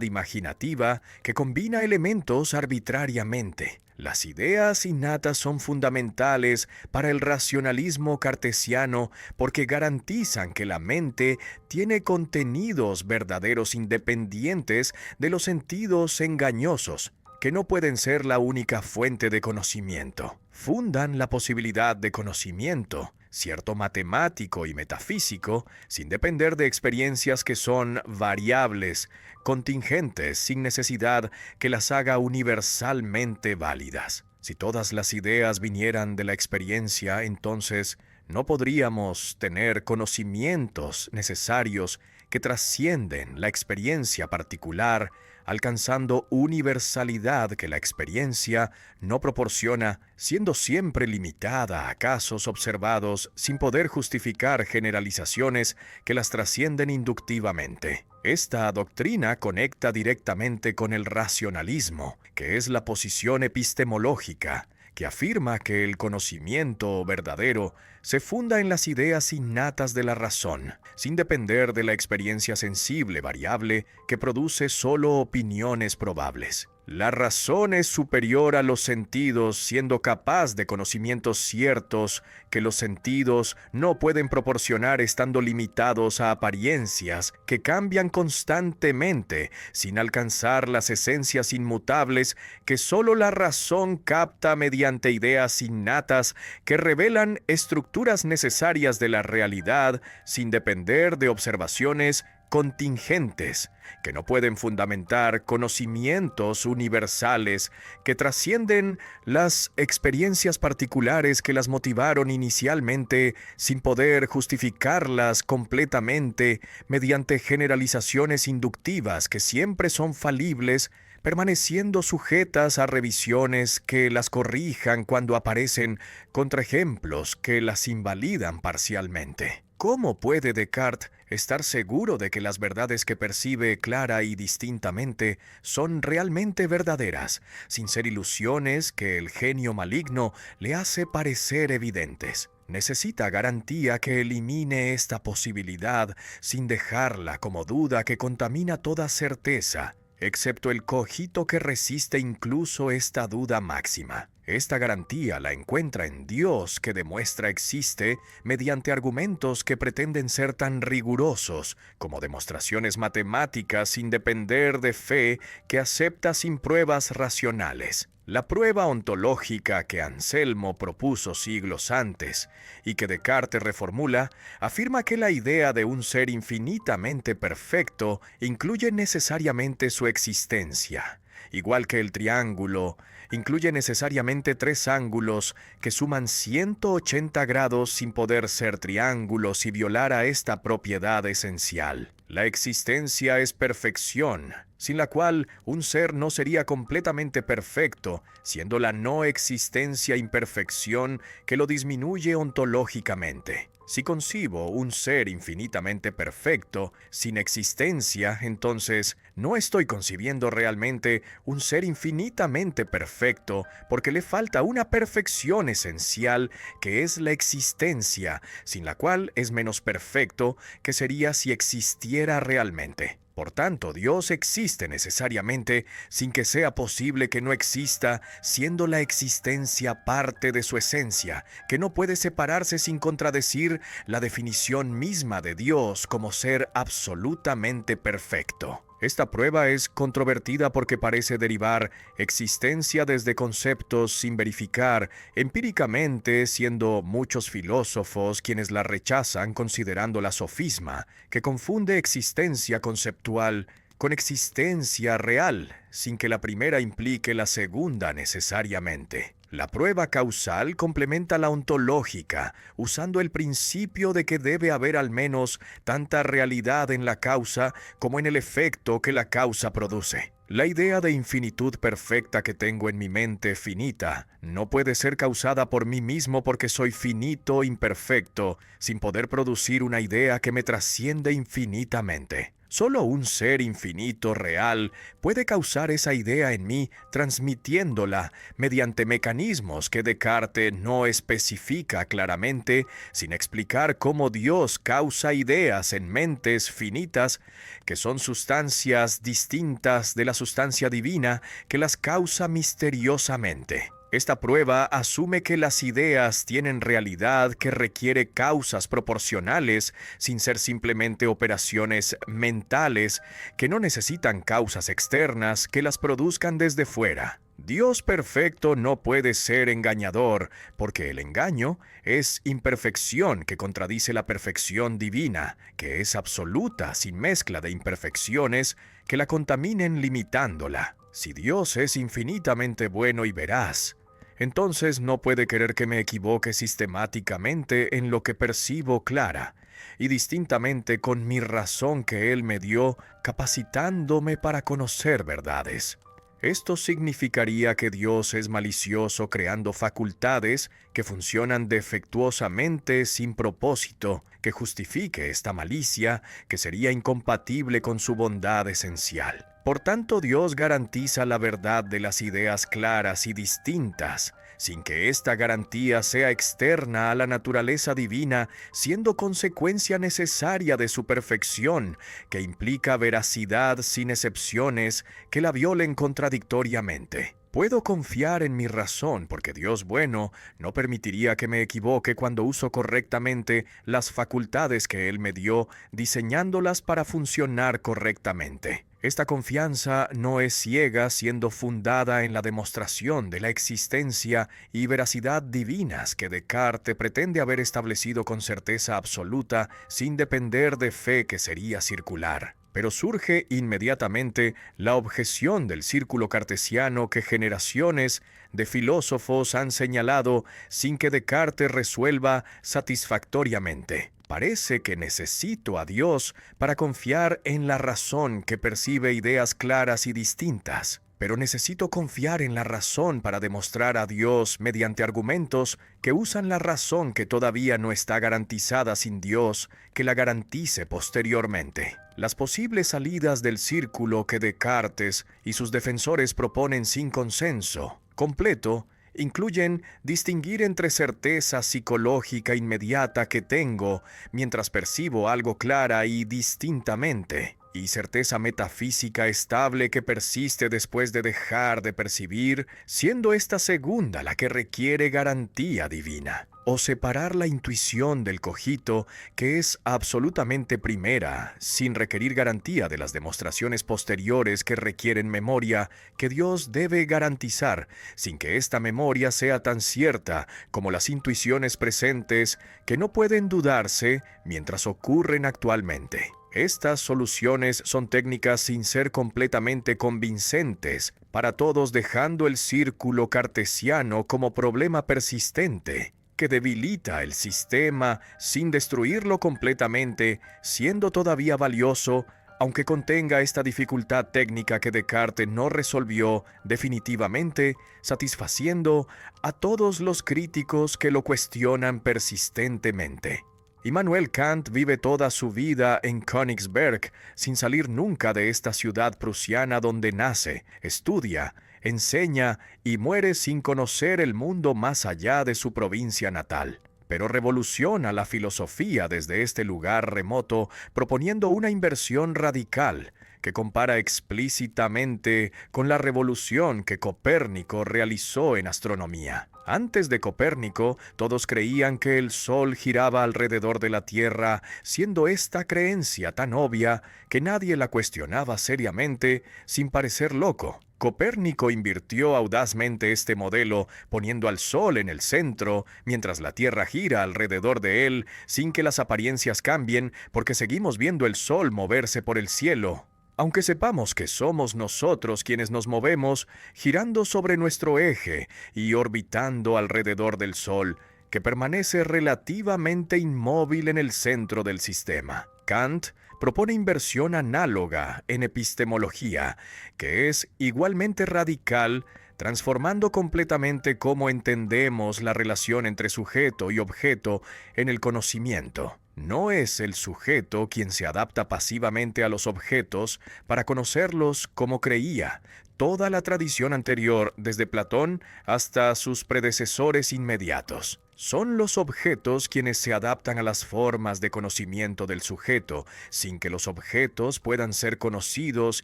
imaginativa que combina elementos arbitrariamente. Las ideas innatas son fundamentales para el racionalismo cartesiano porque garantizan que la mente tiene contenidos verdaderos independientes de los sentidos engañosos, que no pueden ser la única fuente de conocimiento. Fundan la posibilidad de conocimiento, cierto matemático y metafísico, sin depender de experiencias que son variables, contingentes, sin necesidad que las haga universalmente válidas. Si todas las ideas vinieran de la experiencia, entonces no podríamos tener conocimientos necesarios que trascienden la experiencia particular, alcanzando universalidad que la experiencia no proporciona, siendo siempre limitada a casos observados sin poder justificar generalizaciones que las trascienden inductivamente. Esta doctrina conecta directamente con el racionalismo, que es la posición epistemológica, que afirma que el conocimiento verdadero se funda en las ideas innatas de la razón, sin depender de la experiencia sensible variable que produce solo opiniones probables. La razón es superior a los sentidos, siendo capaz de conocimientos ciertos que los sentidos no pueden proporcionar estando limitados a apariencias que cambian constantemente sin alcanzar las esencias inmutables que solo la razón capta mediante ideas innatas que revelan estructuras necesarias de la realidad sin depender de observaciones contingentes, que no pueden fundamentar conocimientos universales que trascienden las experiencias particulares que las motivaron inicialmente sin poder justificarlas completamente mediante generalizaciones inductivas que siempre son falibles, permaneciendo sujetas a revisiones que las corrijan cuando aparecen contraejemplos que las invalidan parcialmente. ¿Cómo puede Descartes estar seguro de que las verdades que percibe clara y distintamente son realmente verdaderas, sin ser ilusiones que el genio maligno le hace parecer evidentes? Necesita garantía que elimine esta posibilidad sin dejarla como duda que contamina toda certeza, excepto el cogito que resiste incluso esta duda máxima. Esta garantía la encuentra en Dios, que demuestra existe mediante argumentos que pretenden ser tan rigurosos como demostraciones matemáticas sin depender de fe que acepta sin pruebas racionales. La prueba ontológica que Anselmo propuso siglos antes y que Descartes reformula, afirma que la idea de un ser infinitamente perfecto incluye necesariamente su existencia, igual que el triángulo incluye necesariamente tres ángulos que suman 180 grados sin poder ser triángulos y violar a esta propiedad esencial. La existencia es perfección, sin la cual un ser no sería completamente perfecto, siendo la no existencia imperfección que lo disminuye ontológicamente. Si concibo un ser infinitamente perfecto, sin existencia, entonces no estoy concibiendo realmente un ser infinitamente perfecto, porque le falta una perfección esencial que es la existencia, sin la cual es menos perfecto que sería si existiera realmente. Por tanto, Dios existe necesariamente sin que sea posible que no exista, siendo la existencia parte de su esencia, que no puede separarse sin contradecir la definición misma de Dios como ser absolutamente perfecto. Esta prueba es controvertida porque parece derivar existencia desde conceptos sin verificar empíricamente, siendo muchos filósofos quienes la rechazan considerándola sofisma, que confunde existencia conceptual con existencia real, sin que la primera implique la segunda necesariamente. La prueba causal complementa la ontológica, usando el principio de que debe haber al menos tanta realidad en la causa como en el efecto que la causa produce. La idea de infinitud perfecta que tengo en mi mente finita no puede ser causada por mí mismo porque soy finito, imperfecto, sin poder producir una idea que me trasciende infinitamente. Solo un ser infinito real puede causar esa idea en mí, transmitiéndola mediante mecanismos que Descartes no especifica claramente, sin explicar cómo Dios causa ideas en mentes finitas, que son sustancias distintas de la sustancia divina, que las causa misteriosamente. Esta prueba asume que las ideas tienen realidad que requiere causas proporcionales, sin ser simplemente operaciones mentales que no necesitan causas externas que las produzcan desde fuera. Dios perfecto no puede ser engañador, porque el engaño es imperfección que contradice la perfección divina, que es absoluta sin mezcla de imperfecciones que la contaminen limitándola. Si Dios es infinitamente bueno y veraz, entonces no puede querer que me equivoque sistemáticamente en lo que percibo clara y distintamente con mi razón que Él me dio, capacitándome para conocer verdades. Esto significaría que Dios es malicioso creando facultades que funcionan defectuosamente sin propósito, que justifique esta malicia que sería incompatible con su bondad esencial. Por tanto, Dios garantiza la verdad de las ideas claras y distintas, sin que esta garantía sea externa a la naturaleza divina, siendo consecuencia necesaria de su perfección, que implica veracidad sin excepciones que la violen contradictoriamente. Puedo confiar en mi razón porque Dios bueno no permitiría que me equivoque cuando uso correctamente las facultades que Él me dio, diseñándolas para funcionar correctamente. Esta confianza no es ciega, siendo fundada en la demostración de la existencia y veracidad divinas que Descartes pretende haber establecido con certeza absoluta sin depender de fe que sería circular. Pero surge inmediatamente la objeción del círculo cartesiano que generaciones de filósofos han señalado sin que Descartes resuelva satisfactoriamente. Parece que necesito a Dios para confiar en la razón que percibe ideas claras y distintas. Pero necesito confiar en la razón para demostrar a Dios mediante argumentos que usan la razón que todavía no está garantizada sin Dios, que la garantice posteriormente. Las posibles salidas del círculo que Descartes y sus defensores proponen sin consenso completo incluyen distinguir entre certeza psicológica inmediata que tengo mientras percibo algo clara y distintamente, y certeza metafísica estable que persiste después de dejar de percibir, siendo esta segunda la que requiere garantía divina. O separar la intuición del cogito, que es absolutamente primera, sin requerir garantía de las demostraciones posteriores que requieren memoria, que Dios debe garantizar, sin que esta memoria sea tan cierta como las intuiciones presentes, que no pueden dudarse mientras ocurren actualmente. Estas soluciones son técnicas sin ser completamente convincentes para todos, dejando el círculo cartesiano como problema persistente que debilita el sistema sin destruirlo completamente, siendo todavía valioso, aunque contenga esta dificultad técnica que Descartes no resolvió definitivamente, satisfaciendo a todos los críticos que lo cuestionan persistentemente. Immanuel Kant vive toda su vida en Königsberg, sin salir nunca de esta ciudad prusiana donde nace, estudia, enseña y muere sin conocer el mundo más allá de su provincia natal. Pero revoluciona la filosofía desde este lugar remoto, proponiendo una inversión radical que compara explícitamente con la revolución que Copérnico realizó en astronomía. Antes de Copérnico, todos creían que el Sol giraba alrededor de la Tierra, siendo esta creencia tan obvia que nadie la cuestionaba seriamente, sin parecer loco. Copérnico invirtió audazmente este modelo, poniendo al Sol en el centro, mientras la Tierra gira alrededor de él, sin que las apariencias cambien, porque seguimos viendo el Sol moverse por el cielo. Aunque sepamos que somos nosotros quienes nos movemos girando sobre nuestro eje y orbitando alrededor del Sol, que permanece relativamente inmóvil en el centro del sistema. Kant propone inversión análoga en epistemología, que es igualmente radical, transformando completamente cómo entendemos la relación entre sujeto y objeto en el conocimiento. No es el sujeto quien se adapta pasivamente a los objetos para conocerlos como creía. Toda la tradición anterior, desde Platón hasta sus predecesores inmediatos. Son los objetos quienes se adaptan a las formas de conocimiento del sujeto, sin que los objetos puedan ser conocidos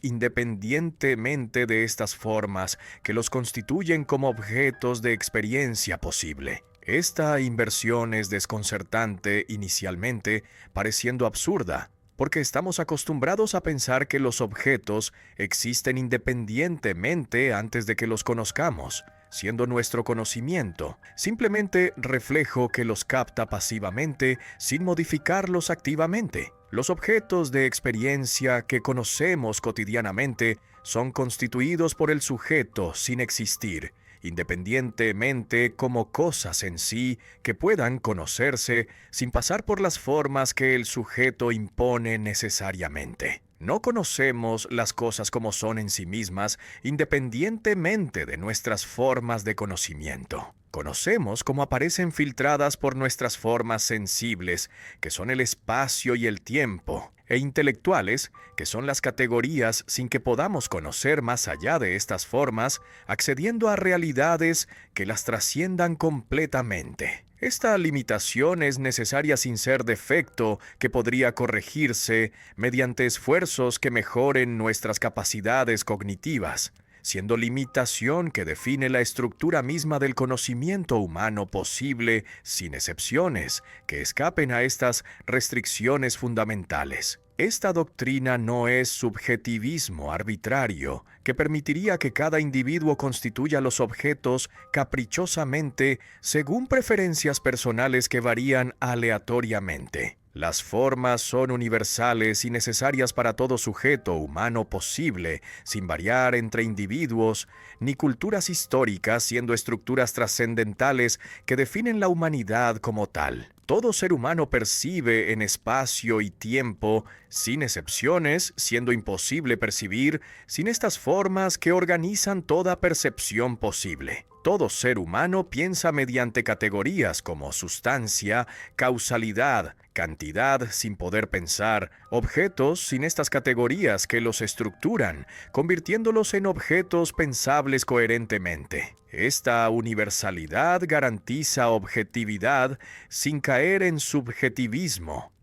independientemente de estas formas que los constituyen como objetos de experiencia posible. Esta inversión es desconcertante inicialmente, pareciendo absurda, porque estamos acostumbrados a pensar que los objetos existen independientemente antes de que los conozcamos, siendo nuestro conocimiento simplemente reflejo que los capta pasivamente sin modificarlos activamente. Los objetos de experiencia que conocemos cotidianamente son constituidos por el sujeto sin existir, independientemente como cosas en sí que puedan conocerse sin pasar por las formas que el sujeto impone necesariamente. No conocemos las cosas como son en sí mismas independientemente de nuestras formas de conocimiento. Conocemos cómo aparecen filtradas por nuestras formas sensibles, que son el espacio y el tiempo, e intelectuales, que son las categorías sin que podamos conocer más allá de estas formas, accediendo a realidades que las trasciendan completamente. Esta limitación es necesaria sin ser defecto que podría corregirse mediante esfuerzos que mejoren nuestras capacidades cognitivas, siendo limitación que define la estructura misma del conocimiento humano posible, sin excepciones, que escapen a estas restricciones fundamentales. Esta doctrina no es subjetivismo arbitrario, que permitiría que cada individuo constituya los objetos caprichosamente según preferencias personales que varían aleatoriamente. Las formas son universales y necesarias para todo sujeto humano posible, sin variar entre individuos, ni culturas históricas siendo estructuras trascendentales que definen la humanidad como tal. Todo ser humano percibe en espacio y tiempo, sin excepciones, siendo imposible percibir sin estas formas que organizan toda percepción posible. Todo ser humano piensa mediante categorías como sustancia, causalidad, cantidad sin poder pensar, objetos sin estas categorías que los estructuran, convirtiéndolos en objetos pensables coherentemente. Esta universalidad garantiza objetividad sin caer en subjetivismo,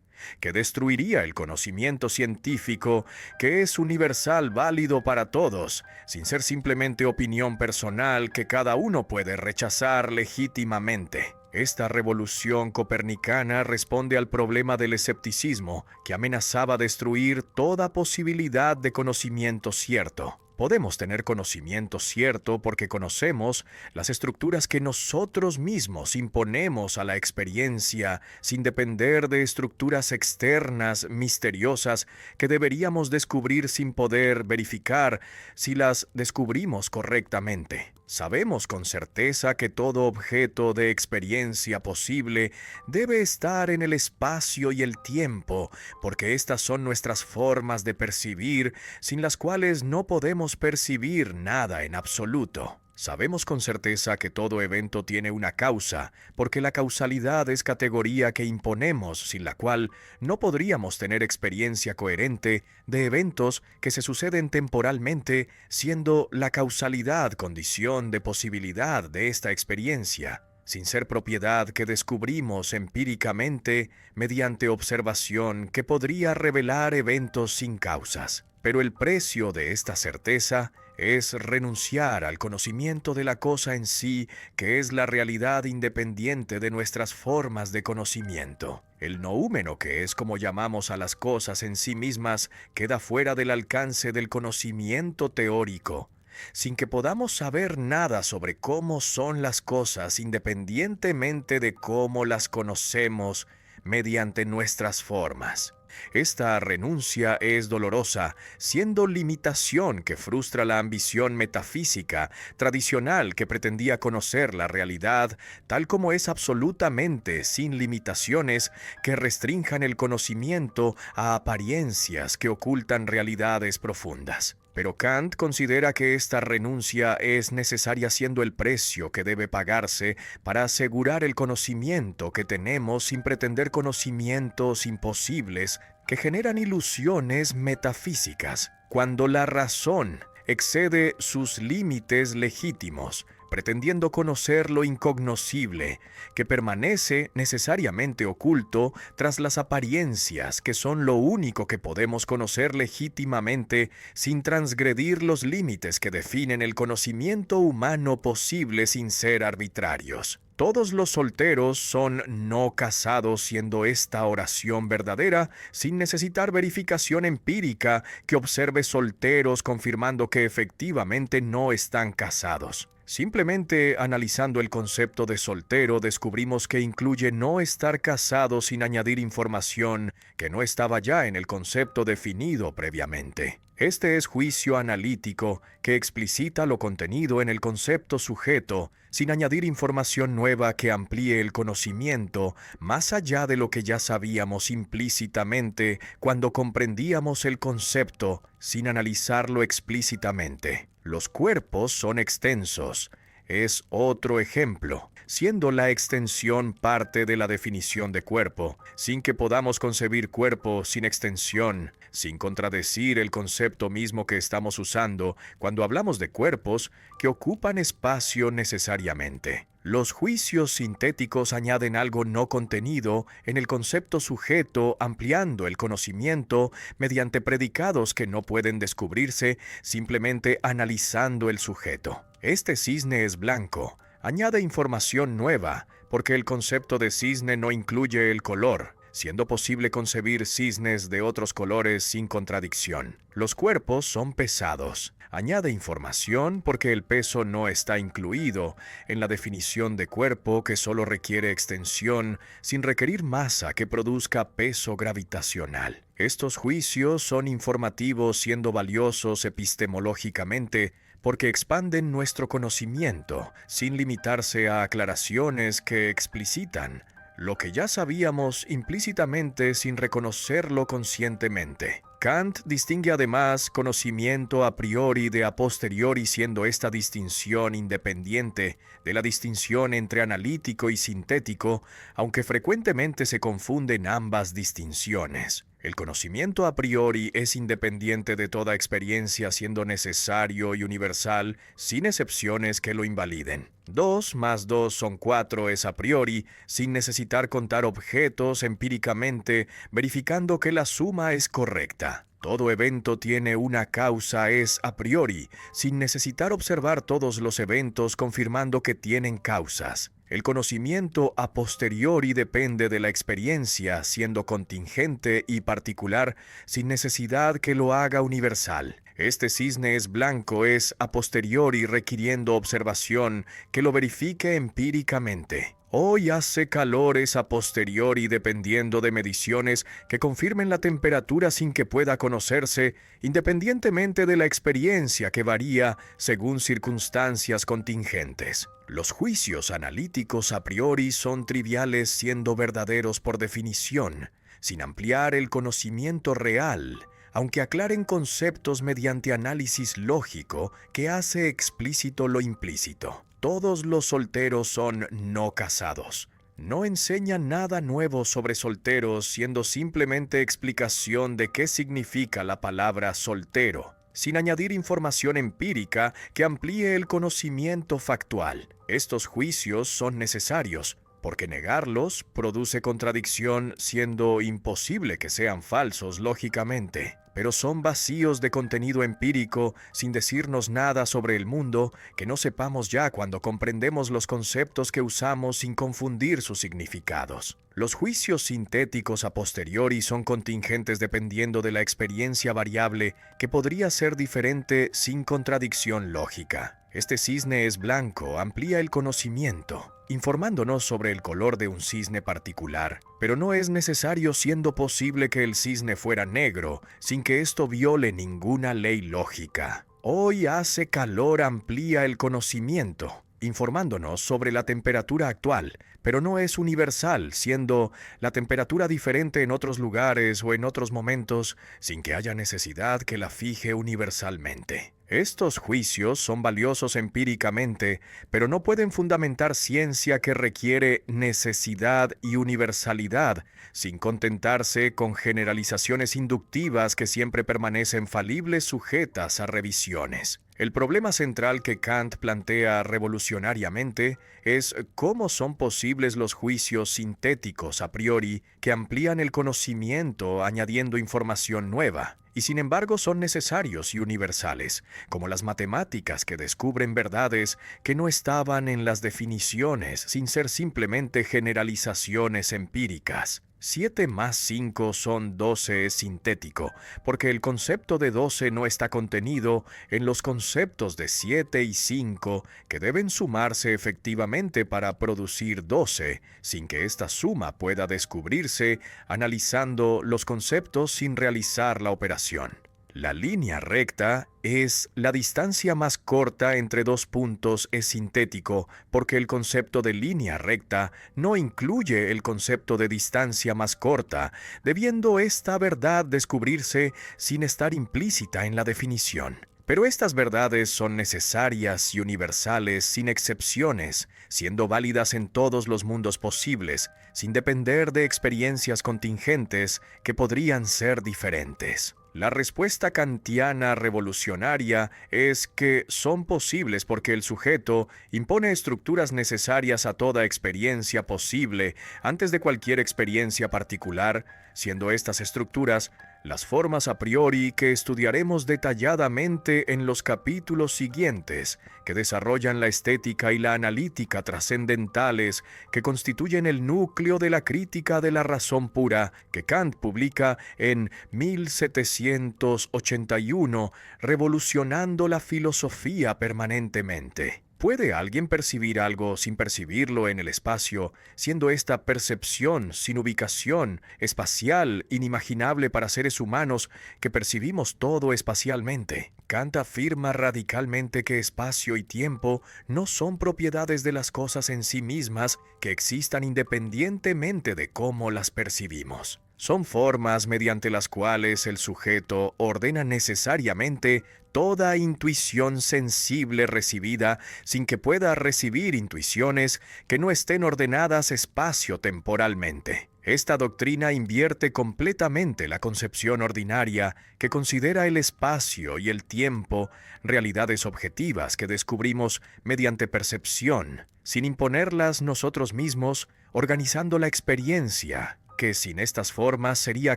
que destruiría el conocimiento científico, que es universal válido para todos, sin ser simplemente opinión personal que cada uno puede rechazar legítimamente. Esta revolución copernicana responde al problema del escepticismo, que amenazaba destruir toda posibilidad de conocimiento cierto. Podemos tener conocimiento cierto porque conocemos las estructuras que nosotros mismos imponemos a la experiencia sin depender de estructuras externas misteriosas que deberíamos descubrir sin poder verificar si las descubrimos correctamente. Sabemos con certeza que todo objeto de experiencia posible debe estar en el espacio y el tiempo, porque estas son nuestras formas de percibir, sin las cuales no podemos percibir nada en absoluto. Sabemos con certeza que todo evento tiene una causa, porque la causalidad es categoría que imponemos, sin la cual no podríamos tener experiencia coherente de eventos que se suceden temporalmente, siendo la causalidad condición de posibilidad de esta experiencia, sin ser propiedad que descubrimos empíricamente mediante observación que podría revelar eventos sin causas. Pero el precio de esta certeza es renunciar al conocimiento de la cosa en sí, que es la realidad independiente de nuestras formas de conocimiento. El noúmeno, que es como llamamos a las cosas en sí mismas, queda fuera del alcance del conocimiento teórico, sin que podamos saber nada sobre cómo son las cosas independientemente de cómo las conocemos mediante nuestras formas. Esta renuncia es dolorosa, siendo limitación que frustra la ambición metafísica tradicional que pretendía conocer la realidad tal como es absolutamente, sin limitaciones que restrinjan el conocimiento a apariencias que ocultan realidades profundas. Pero Kant considera que esta renuncia es necesaria siendo el precio que debe pagarse para asegurar el conocimiento que tenemos sin pretender conocimientos imposibles que generan ilusiones metafísicas. Cuando la razón excede sus límites legítimos, pretendiendo conocer lo incognoscible, que permanece necesariamente oculto tras las apariencias que son lo único que podemos conocer legítimamente sin transgredir los límites que definen el conocimiento humano posible sin ser arbitrarios. Todos los solteros son no casados, siendo esta oración verdadera sin necesitar verificación empírica que observe solteros confirmando que efectivamente no están casados. Simplemente analizando el concepto de soltero descubrimos que incluye no estar casado sin añadir información que no estaba ya en el concepto definido previamente. Este es juicio analítico que explicita lo contenido en el concepto sujeto sin añadir información nueva que amplíe el conocimiento más allá de lo que ya sabíamos implícitamente cuando comprendíamos el concepto sin analizarlo explícitamente. Los cuerpos son extensos. Es otro ejemplo, siendo la extensión parte de la definición de cuerpo, sin que podamos concebir cuerpo sin extensión, sin contradecir el concepto mismo que estamos usando cuando hablamos de cuerpos que ocupan espacio necesariamente. Los juicios sintéticos añaden algo no contenido en el concepto sujeto, ampliando el conocimiento mediante predicados que no pueden descubrirse simplemente analizando el sujeto. Este cisne es blanco. Añade información nueva, porque el concepto de cisne no incluye el color, siendo posible concebir cisnes de otros colores sin contradicción. Los cuerpos son pesados. Añade información porque el peso no está incluido en la definición de cuerpo que solo requiere extensión sin requerir masa que produzca peso gravitacional. Estos juicios son informativos siendo valiosos epistemológicamente porque expanden nuestro conocimiento sin limitarse a aclaraciones que explicitan lo que ya sabíamos implícitamente sin reconocerlo conscientemente. Kant distingue además conocimiento a priori de a posteriori, siendo esta distinción independiente de la distinción entre analítico y sintético, aunque frecuentemente se confunden ambas distinciones. El conocimiento a priori es independiente de toda experiencia, siendo necesario y universal, sin excepciones que lo invaliden. 2 más 2 son 4 es a priori, sin necesitar contar objetos empíricamente, verificando que la suma es correcta. Todo evento tiene una causa es a priori, sin necesitar observar todos los eventos confirmando que tienen causas. El conocimiento a posteriori depende de la experiencia, siendo contingente y particular, sin necesidad que lo haga universal. Este cisne es blanco es a posteriori, requiriendo observación que lo verifique empíricamente. Hoy hace calor es a posteriori, dependiendo de mediciones que confirmen la temperatura sin que pueda conocerse, independientemente de la experiencia que varía según circunstancias contingentes. Los juicios analíticos a priori son triviales, siendo verdaderos por definición, sin ampliar el conocimiento real, aunque aclaren conceptos mediante análisis lógico que hace explícito lo implícito. Todos los solteros son no casados. No enseñan nada nuevo sobre solteros, siendo simplemente explicación de qué significa la palabra soltero, sin añadir información empírica que amplíe el conocimiento factual. Estos juicios son necesarios, porque negarlos produce contradicción, siendo imposible que sean falsos lógicamente, pero son vacíos de contenido empírico, sin decirnos nada sobre el mundo que no sepamos ya cuando comprendemos los conceptos que usamos sin confundir sus significados. Los juicios sintéticos a posteriori son contingentes dependiendo de la experiencia variable que podría ser diferente sin contradicción lógica. Este cisne es blanco, amplía el conocimiento. informándonos sobre el color de un cisne particular, pero no es necesario siendo posible que el cisne fuera negro, sin que esto viole ninguna ley lógica. Hoy hace calor amplía el conocimiento, informándonos sobre la temperatura actual, pero no es universal, siendo la temperatura diferente en otros lugares o en otros momentos, sin que haya necesidad que la fije universalmente. Estos juicios son valiosos empíricamente, pero no pueden fundamentar ciencia que requiere necesidad y universalidad, sin contentarse con generalizaciones inductivas que siempre permanecen falibles sujetas a revisiones. El problema central que Kant plantea revolucionariamente es cómo son posibles los juicios sintéticos a priori que amplían el conocimiento añadiendo información nueva, y sin embargo son necesarios y universales, como las matemáticas que descubren verdades que no estaban en las definiciones sin ser simplemente generalizaciones empíricas. 7 más 5 son 12 es sintético, porque el concepto de 12 no está contenido en los conceptos de 7 y 5 que deben sumarse efectivamente para producir 12, sin que esta suma pueda descubrirse analizando los conceptos sin realizar la operación. La línea recta es la distancia más corta entre dos puntos es sintético, porque el concepto de línea recta no incluye el concepto de distancia más corta, debiendo esta verdad descubrirse sin estar implícita en la definición. Pero estas verdades son necesarias y universales sin excepciones, siendo válidas en todos los mundos posibles, sin depender de experiencias contingentes que podrían ser diferentes. La respuesta kantiana revolucionaria es que son posibles porque el sujeto impone estructuras necesarias a toda experiencia posible antes de cualquier experiencia particular, siendo estas estructuras las formas a priori que estudiaremos detalladamente en los capítulos siguientes, que desarrollan la estética y la analítica trascendentales que constituyen el núcleo de la crítica de la razón pura que Kant publica en 1781, revolucionando la filosofía permanentemente. ¿Puede alguien percibir algo sin percibirlo en el espacio, siendo esta percepción sin ubicación espacial inimaginable para seres humanos que percibimos todo espacialmente? Kant afirma radicalmente que espacio y tiempo no son propiedades de las cosas en sí mismas que existan independientemente de cómo las percibimos. Son formas mediante las cuales el sujeto ordena necesariamente toda intuición sensible recibida sin que pueda recibir intuiciones que no estén ordenadas espacio-temporalmente. Esta doctrina invierte completamente la concepción ordinaria que considera el espacio y el tiempo realidades objetivas que descubrimos mediante percepción, sin imponerlas nosotros mismos, organizando la experiencia, que sin estas formas sería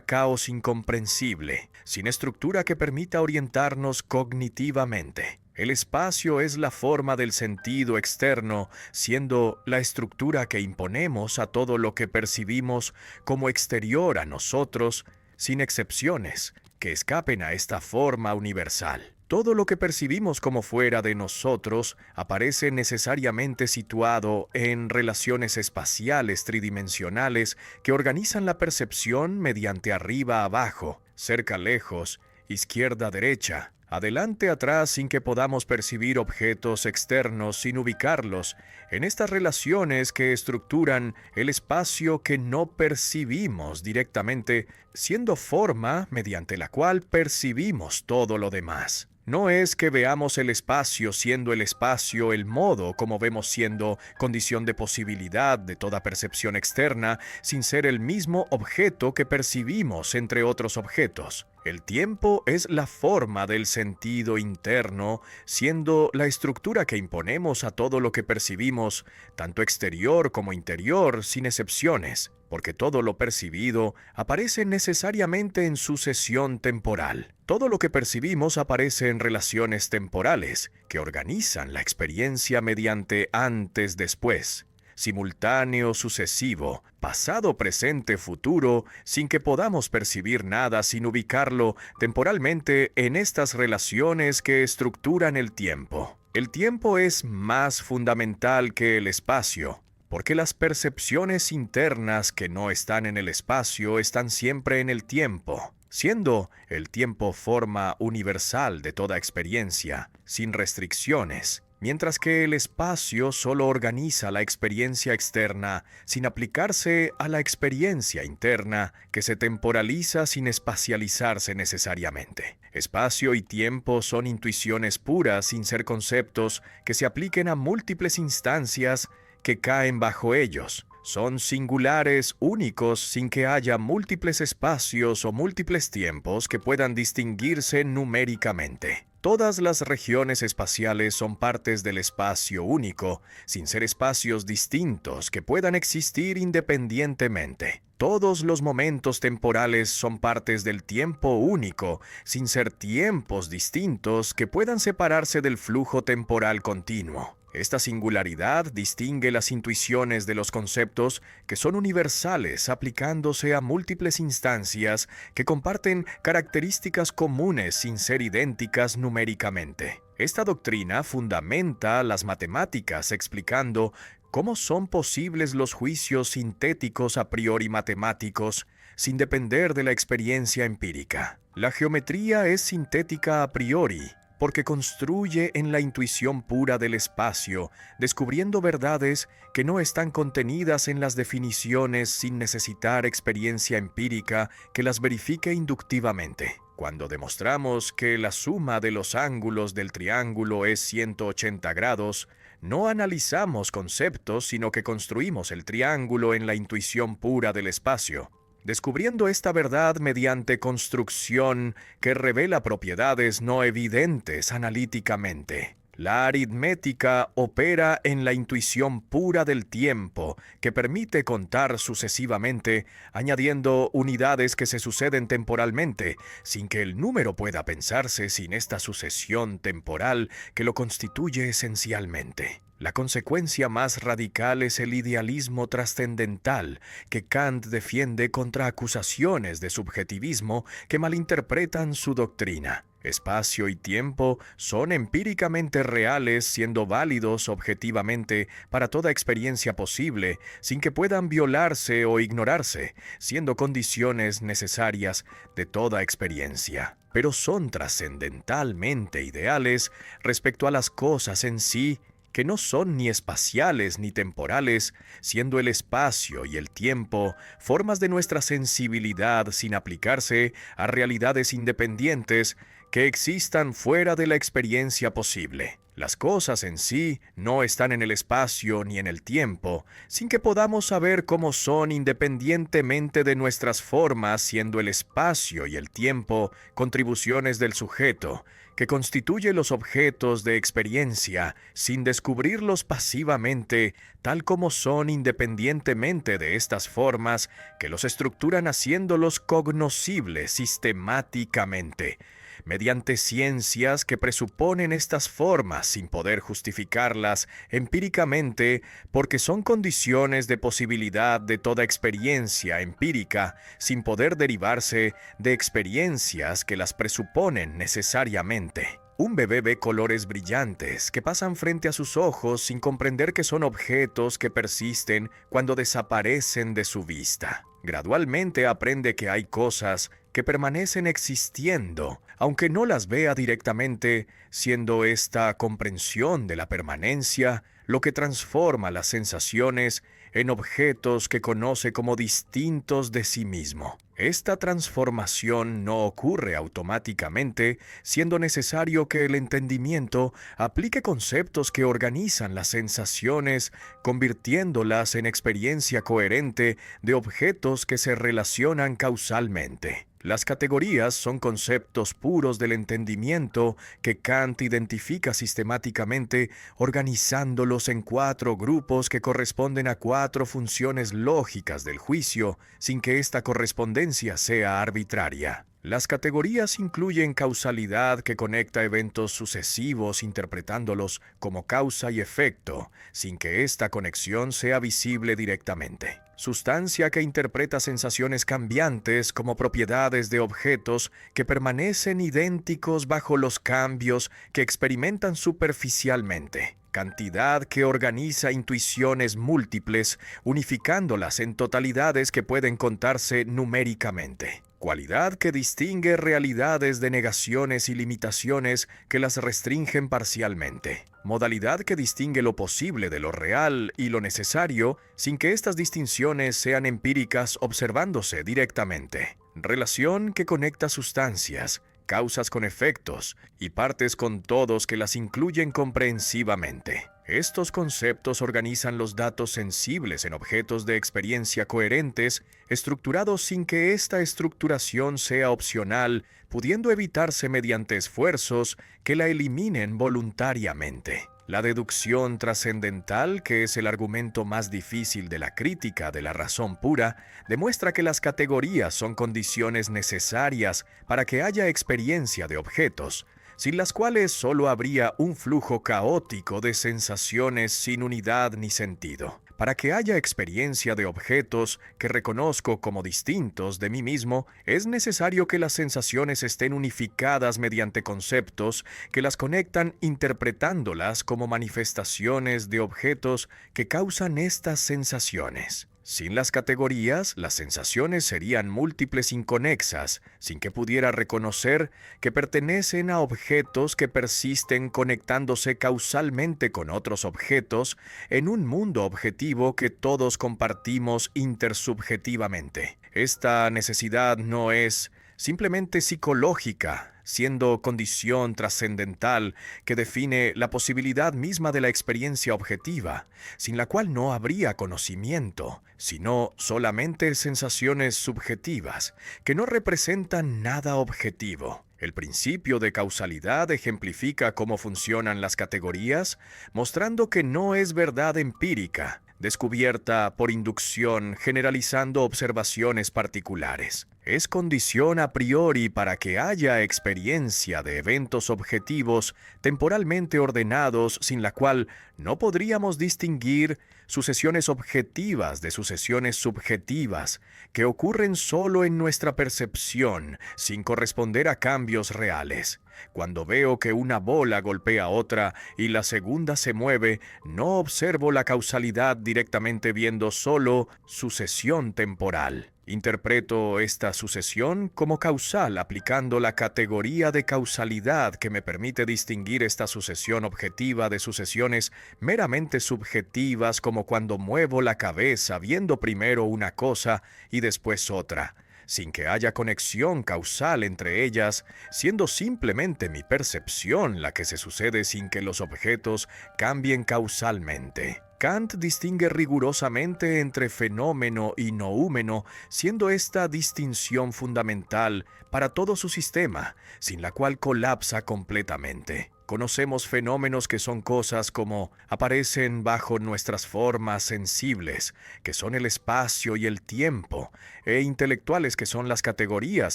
caos incomprensible, sin estructura que permita orientarnos cognitivamente. El espacio es la forma del sentido externo, siendo la estructura que imponemos a todo lo que percibimos como exterior a nosotros, sin excepciones que escapen a esta forma universal. Todo lo que percibimos como fuera de nosotros aparece necesariamente situado en relaciones espaciales tridimensionales que organizan la percepción mediante arriba-abajo, cerca-lejos, izquierda-derecha, adelante-atrás sin que podamos percibir objetos externos sin ubicarlos, en estas relaciones que estructuran el espacio que no percibimos directamente, siendo forma mediante la cual percibimos todo lo demás. No es que veamos el espacio siendo el espacio el modo como vemos siendo condición de posibilidad de toda percepción externa, sin ser el mismo objeto que percibimos entre otros objetos. El tiempo es la forma del sentido interno, siendo la estructura que imponemos a todo lo que percibimos, tanto exterior como interior, sin excepciones, porque todo lo percibido aparece necesariamente en sucesión temporal. Todo lo que percibimos aparece en relaciones temporales, que organizan la experiencia mediante antes-después, simultáneo sucesivo, pasado, presente, futuro, sin que podamos percibir nada sin ubicarlo temporalmente en estas relaciones que estructuran el tiempo. El tiempo es más fundamental que el espacio, porque las percepciones internas que no están en el espacio están siempre en el tiempo, siendo el tiempo forma universal de toda experiencia, sin restricciones, mientras que el espacio solo organiza la experiencia externa sin aplicarse a la experiencia interna que se temporaliza sin espacializarse necesariamente. Espacio y tiempo son intuiciones puras sin ser conceptos que se apliquen a múltiples instancias que caen bajo ellos. Son singulares, únicos, sin que haya múltiples espacios o múltiples tiempos que puedan distinguirse numéricamente. Todas las regiones espaciales son partes del espacio único, sin ser espacios distintos que puedan existir independientemente. Todos los momentos temporales son partes del tiempo único, sin ser tiempos distintos que puedan separarse del flujo temporal continuo. Esta singularidad distingue las intuiciones de los conceptos que son universales aplicándose a múltiples instancias que comparten características comunes sin ser idénticas numéricamente. Esta doctrina fundamenta las matemáticas explicando cómo son posibles los juicios sintéticos a priori matemáticos sin depender de la experiencia empírica. La geometría es sintética a priori, porque construye en la intuición pura del espacio, descubriendo verdades que no están contenidas en las definiciones sin necesitar experiencia empírica que las verifique inductivamente. Cuando demostramos que la suma de los ángulos del triángulo es 180 grados, no analizamos conceptos, sino que construimos el triángulo en la intuición pura del espacio, descubriendo esta verdad mediante construcción que revela propiedades no evidentes analíticamente. La aritmética opera en la intuición pura del tiempo, que permite contar sucesivamente, añadiendo unidades que se suceden temporalmente, sin que el número pueda pensarse sin esta sucesión temporal que lo constituye esencialmente. La consecuencia más radical es el idealismo trascendental que Kant defiende contra acusaciones de subjetivismo que malinterpretan su doctrina. Espacio y tiempo son empíricamente reales, siendo válidos objetivamente para toda experiencia posible, sin que puedan violarse o ignorarse, siendo condiciones necesarias de toda experiencia. Pero son trascendentalmente ideales respecto a las cosas en sí, que no son ni espaciales ni temporales, siendo el espacio y el tiempo formas de nuestra sensibilidad sin aplicarse a realidades independientes que existan fuera de la experiencia posible. Las cosas en sí no están en el espacio ni en el tiempo, sin que podamos saber cómo son independientemente de nuestras formas, siendo el espacio y el tiempo contribuciones del sujeto, que constituye los objetos de experiencia sin descubrirlos pasivamente, tal como son independientemente de estas formas que los estructuran haciéndolos cognoscibles sistemáticamente, mediante ciencias que presuponen estas formas sin poder justificarlas empíricamente porque son condiciones de posibilidad de toda experiencia empírica sin poder derivarse de experiencias que las presuponen necesariamente. Un bebé ve colores brillantes que pasan frente a sus ojos sin comprender que son objetos que persisten cuando desaparecen de su vista. Gradualmente aprende que hay cosas que permanecen existiendo, aunque no las vea directamente, siendo esta comprensión de la permanencia lo que transforma las sensaciones en objetos que conoce como distintos de sí mismo. Esta transformación no ocurre automáticamente, siendo necesario que el entendimiento aplique conceptos que organizan las sensaciones, convirtiéndolas en experiencia coherente de objetos que se relacionan causalmente. Las categorías son conceptos puros del entendimiento que Kant identifica sistemáticamente, organizándolos en 4 grupos que corresponden a 4 funciones lógicas del juicio, sin que esta correspondencia sea arbitraria. Las categorías incluyen causalidad que conecta eventos sucesivos interpretándolos como causa y efecto, sin que esta conexión sea visible directamente. sustancia que interpreta sensaciones cambiantes como propiedades de objetos que permanecen idénticos bajo los cambios que experimentan superficialmente. Cantidad que organiza intuiciones múltiples, unificándolas en totalidades que pueden contarse numéricamente. Cualidad que distingue realidades de negaciones y limitaciones que las restringen parcialmente. Modalidad que distingue lo posible de lo real y lo necesario sin que estas distinciones sean empíricas observándose directamente. Relación que conecta sustancias, causas con efectos y partes con todos que las incluyen comprensivamente. Estos conceptos organizan los datos sensibles en objetos de experiencia coherentes, estructurados sin que esta estructuración sea opcional, pudiendo evitarse mediante esfuerzos que la eliminen voluntariamente. La deducción trascendental, que es el argumento más difícil de la crítica de la razón pura, demuestra que las categorías son condiciones necesarias para que haya experiencia de objetos, sin las cuales solo habría un flujo caótico de sensaciones sin unidad ni sentido. Para que haya experiencia de objetos que reconozco como distintos de mí mismo, es necesario que las sensaciones estén unificadas mediante conceptos que las conectan interpretándolas como manifestaciones de objetos que causan estas sensaciones. Sin las categorías, las sensaciones serían múltiples inconexas, sin que pudiera reconocer que pertenecen a objetos que persisten conectándose causalmente con otros objetos en un mundo objetivo que todos compartimos intersubjetivamente. Esta necesidad no es simplemente psicológica, siendo condición trascendental que define la posibilidad misma de la experiencia objetiva, sin la cual no habría conocimiento, sino solamente sensaciones subjetivas, que no representan nada objetivo. El principio de causalidad ejemplifica cómo funcionan las categorías, mostrando que no es verdad empírica, descubierta por inducción generalizando observaciones particulares. Es condición a priori para que haya experiencia de eventos objetivos temporalmente ordenados, sin la cual no podríamos distinguir sucesiones objetivas de sucesiones subjetivas que ocurren solo en nuestra percepción, sin corresponder a cambios reales. Cuando veo que una bola golpea otra y la segunda se mueve, no observo la causalidad directamente viendo solo sucesión temporal. Interpreto esta sucesión como causal aplicando la categoría de causalidad que me permite distinguir esta sucesión objetiva de sucesiones meramente subjetivas, como cuando muevo la cabeza viendo primero una cosa y después otra, sin que haya conexión causal entre ellas, siendo simplemente mi percepción la que se sucede sin que los objetos cambien causalmente. Kant distingue rigurosamente entre fenómeno y noúmeno, siendo esta distinción fundamental para todo su sistema, sin la cual colapsa completamente. Conocemos fenómenos que son cosas como aparecen bajo nuestras formas sensibles, que son el espacio y el tiempo, e intelectuales que son las categorías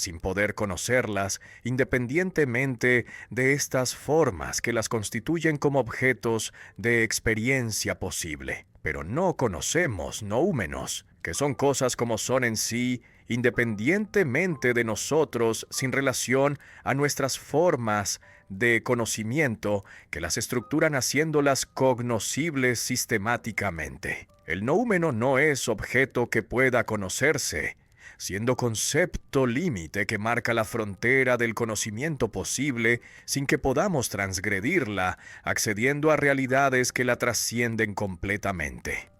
sin poder conocerlas, independientemente de estas formas que las constituyen como objetos de experiencia posible. Pero no conocemos noúmenos, que son cosas como son en sí, independientemente de nosotros, sin relación a nuestras formas de conocimiento que las estructuran haciéndolas cognoscibles sistemáticamente. El noúmeno no es objeto que pueda conocerse, siendo concepto límite que marca la frontera del conocimiento posible sin que podamos transgredirla, accediendo a realidades que la trascienden completamente.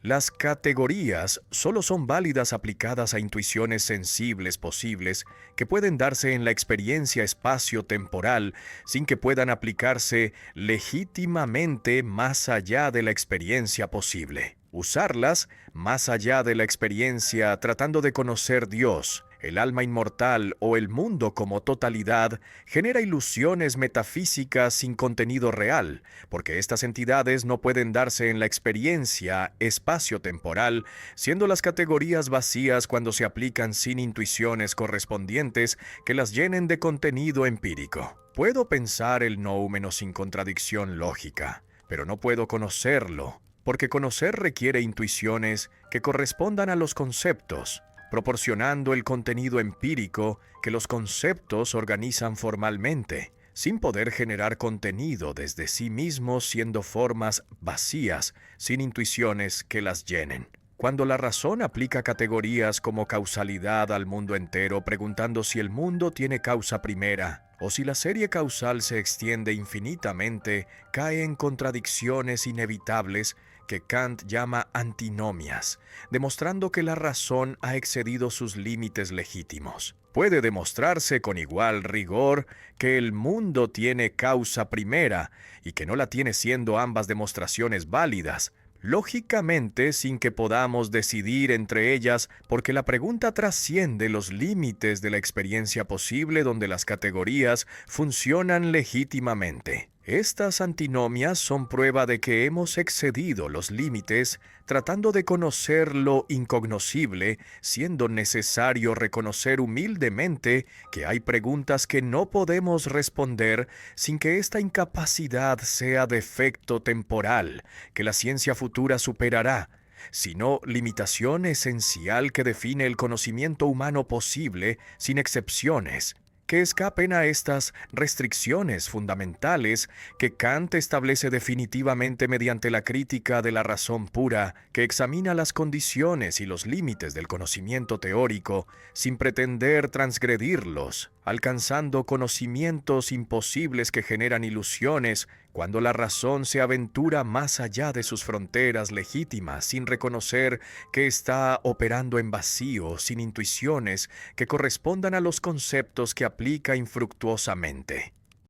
Las categorías solo son válidas aplicadas a intuiciones sensibles posibles que pueden darse en la experiencia espacio-temporal sin que puedan aplicarse legítimamente más allá de la experiencia posible. Usarlas más allá de la experiencia tratando de conocer Dios, el alma inmortal o el mundo como totalidad genera ilusiones metafísicas sin contenido real, porque estas entidades no pueden darse en la experiencia espacio-temporal, siendo las categorías vacías cuando se aplican sin intuiciones correspondientes que las llenen de contenido empírico. Puedo pensar el noúmeno sin contradicción lógica, pero no puedo conocerlo, porque conocer requiere intuiciones que correspondan a los conceptos, proporcionando el contenido empírico que los conceptos organizan formalmente, sin poder generar contenido desde sí mismos, siendo formas vacías, sin intuiciones que las llenen. Cuando la razón aplica categorías como causalidad al mundo entero, preguntando si el mundo tiene causa primera o si la serie causal se extiende infinitamente, cae en contradicciones inevitables que Kant llama antinomias, demostrando que la razón ha excedido sus límites legítimos. Puede demostrarse con igual rigor que el mundo tiene causa primera y que no la tiene, siendo ambas demostraciones válidas, lógicamente sin que podamos decidir entre ellas, porque la pregunta trasciende los límites de la experiencia posible donde las categorías funcionan legítimamente. Estas antinomias son prueba de que hemos excedido los límites tratando de conocer lo incognoscible, siendo necesario reconocer humildemente que hay preguntas que no podemos responder sin que esta incapacidad sea defecto temporal, que la ciencia futura superará, sino limitación esencial que define el conocimiento humano posible, sin excepciones, que escapen a estas restricciones fundamentales que Kant establece definitivamente mediante la crítica de la razón pura, que examina las condiciones y los límites del conocimiento teórico sin pretender transgredirlos, alcanzando conocimientos imposibles que generan ilusiones cuando la razón se aventura más allá de sus fronteras legítimas sin reconocer que está operando en vacío, sin intuiciones que correspondan a los conceptos que aplica infructuosamente.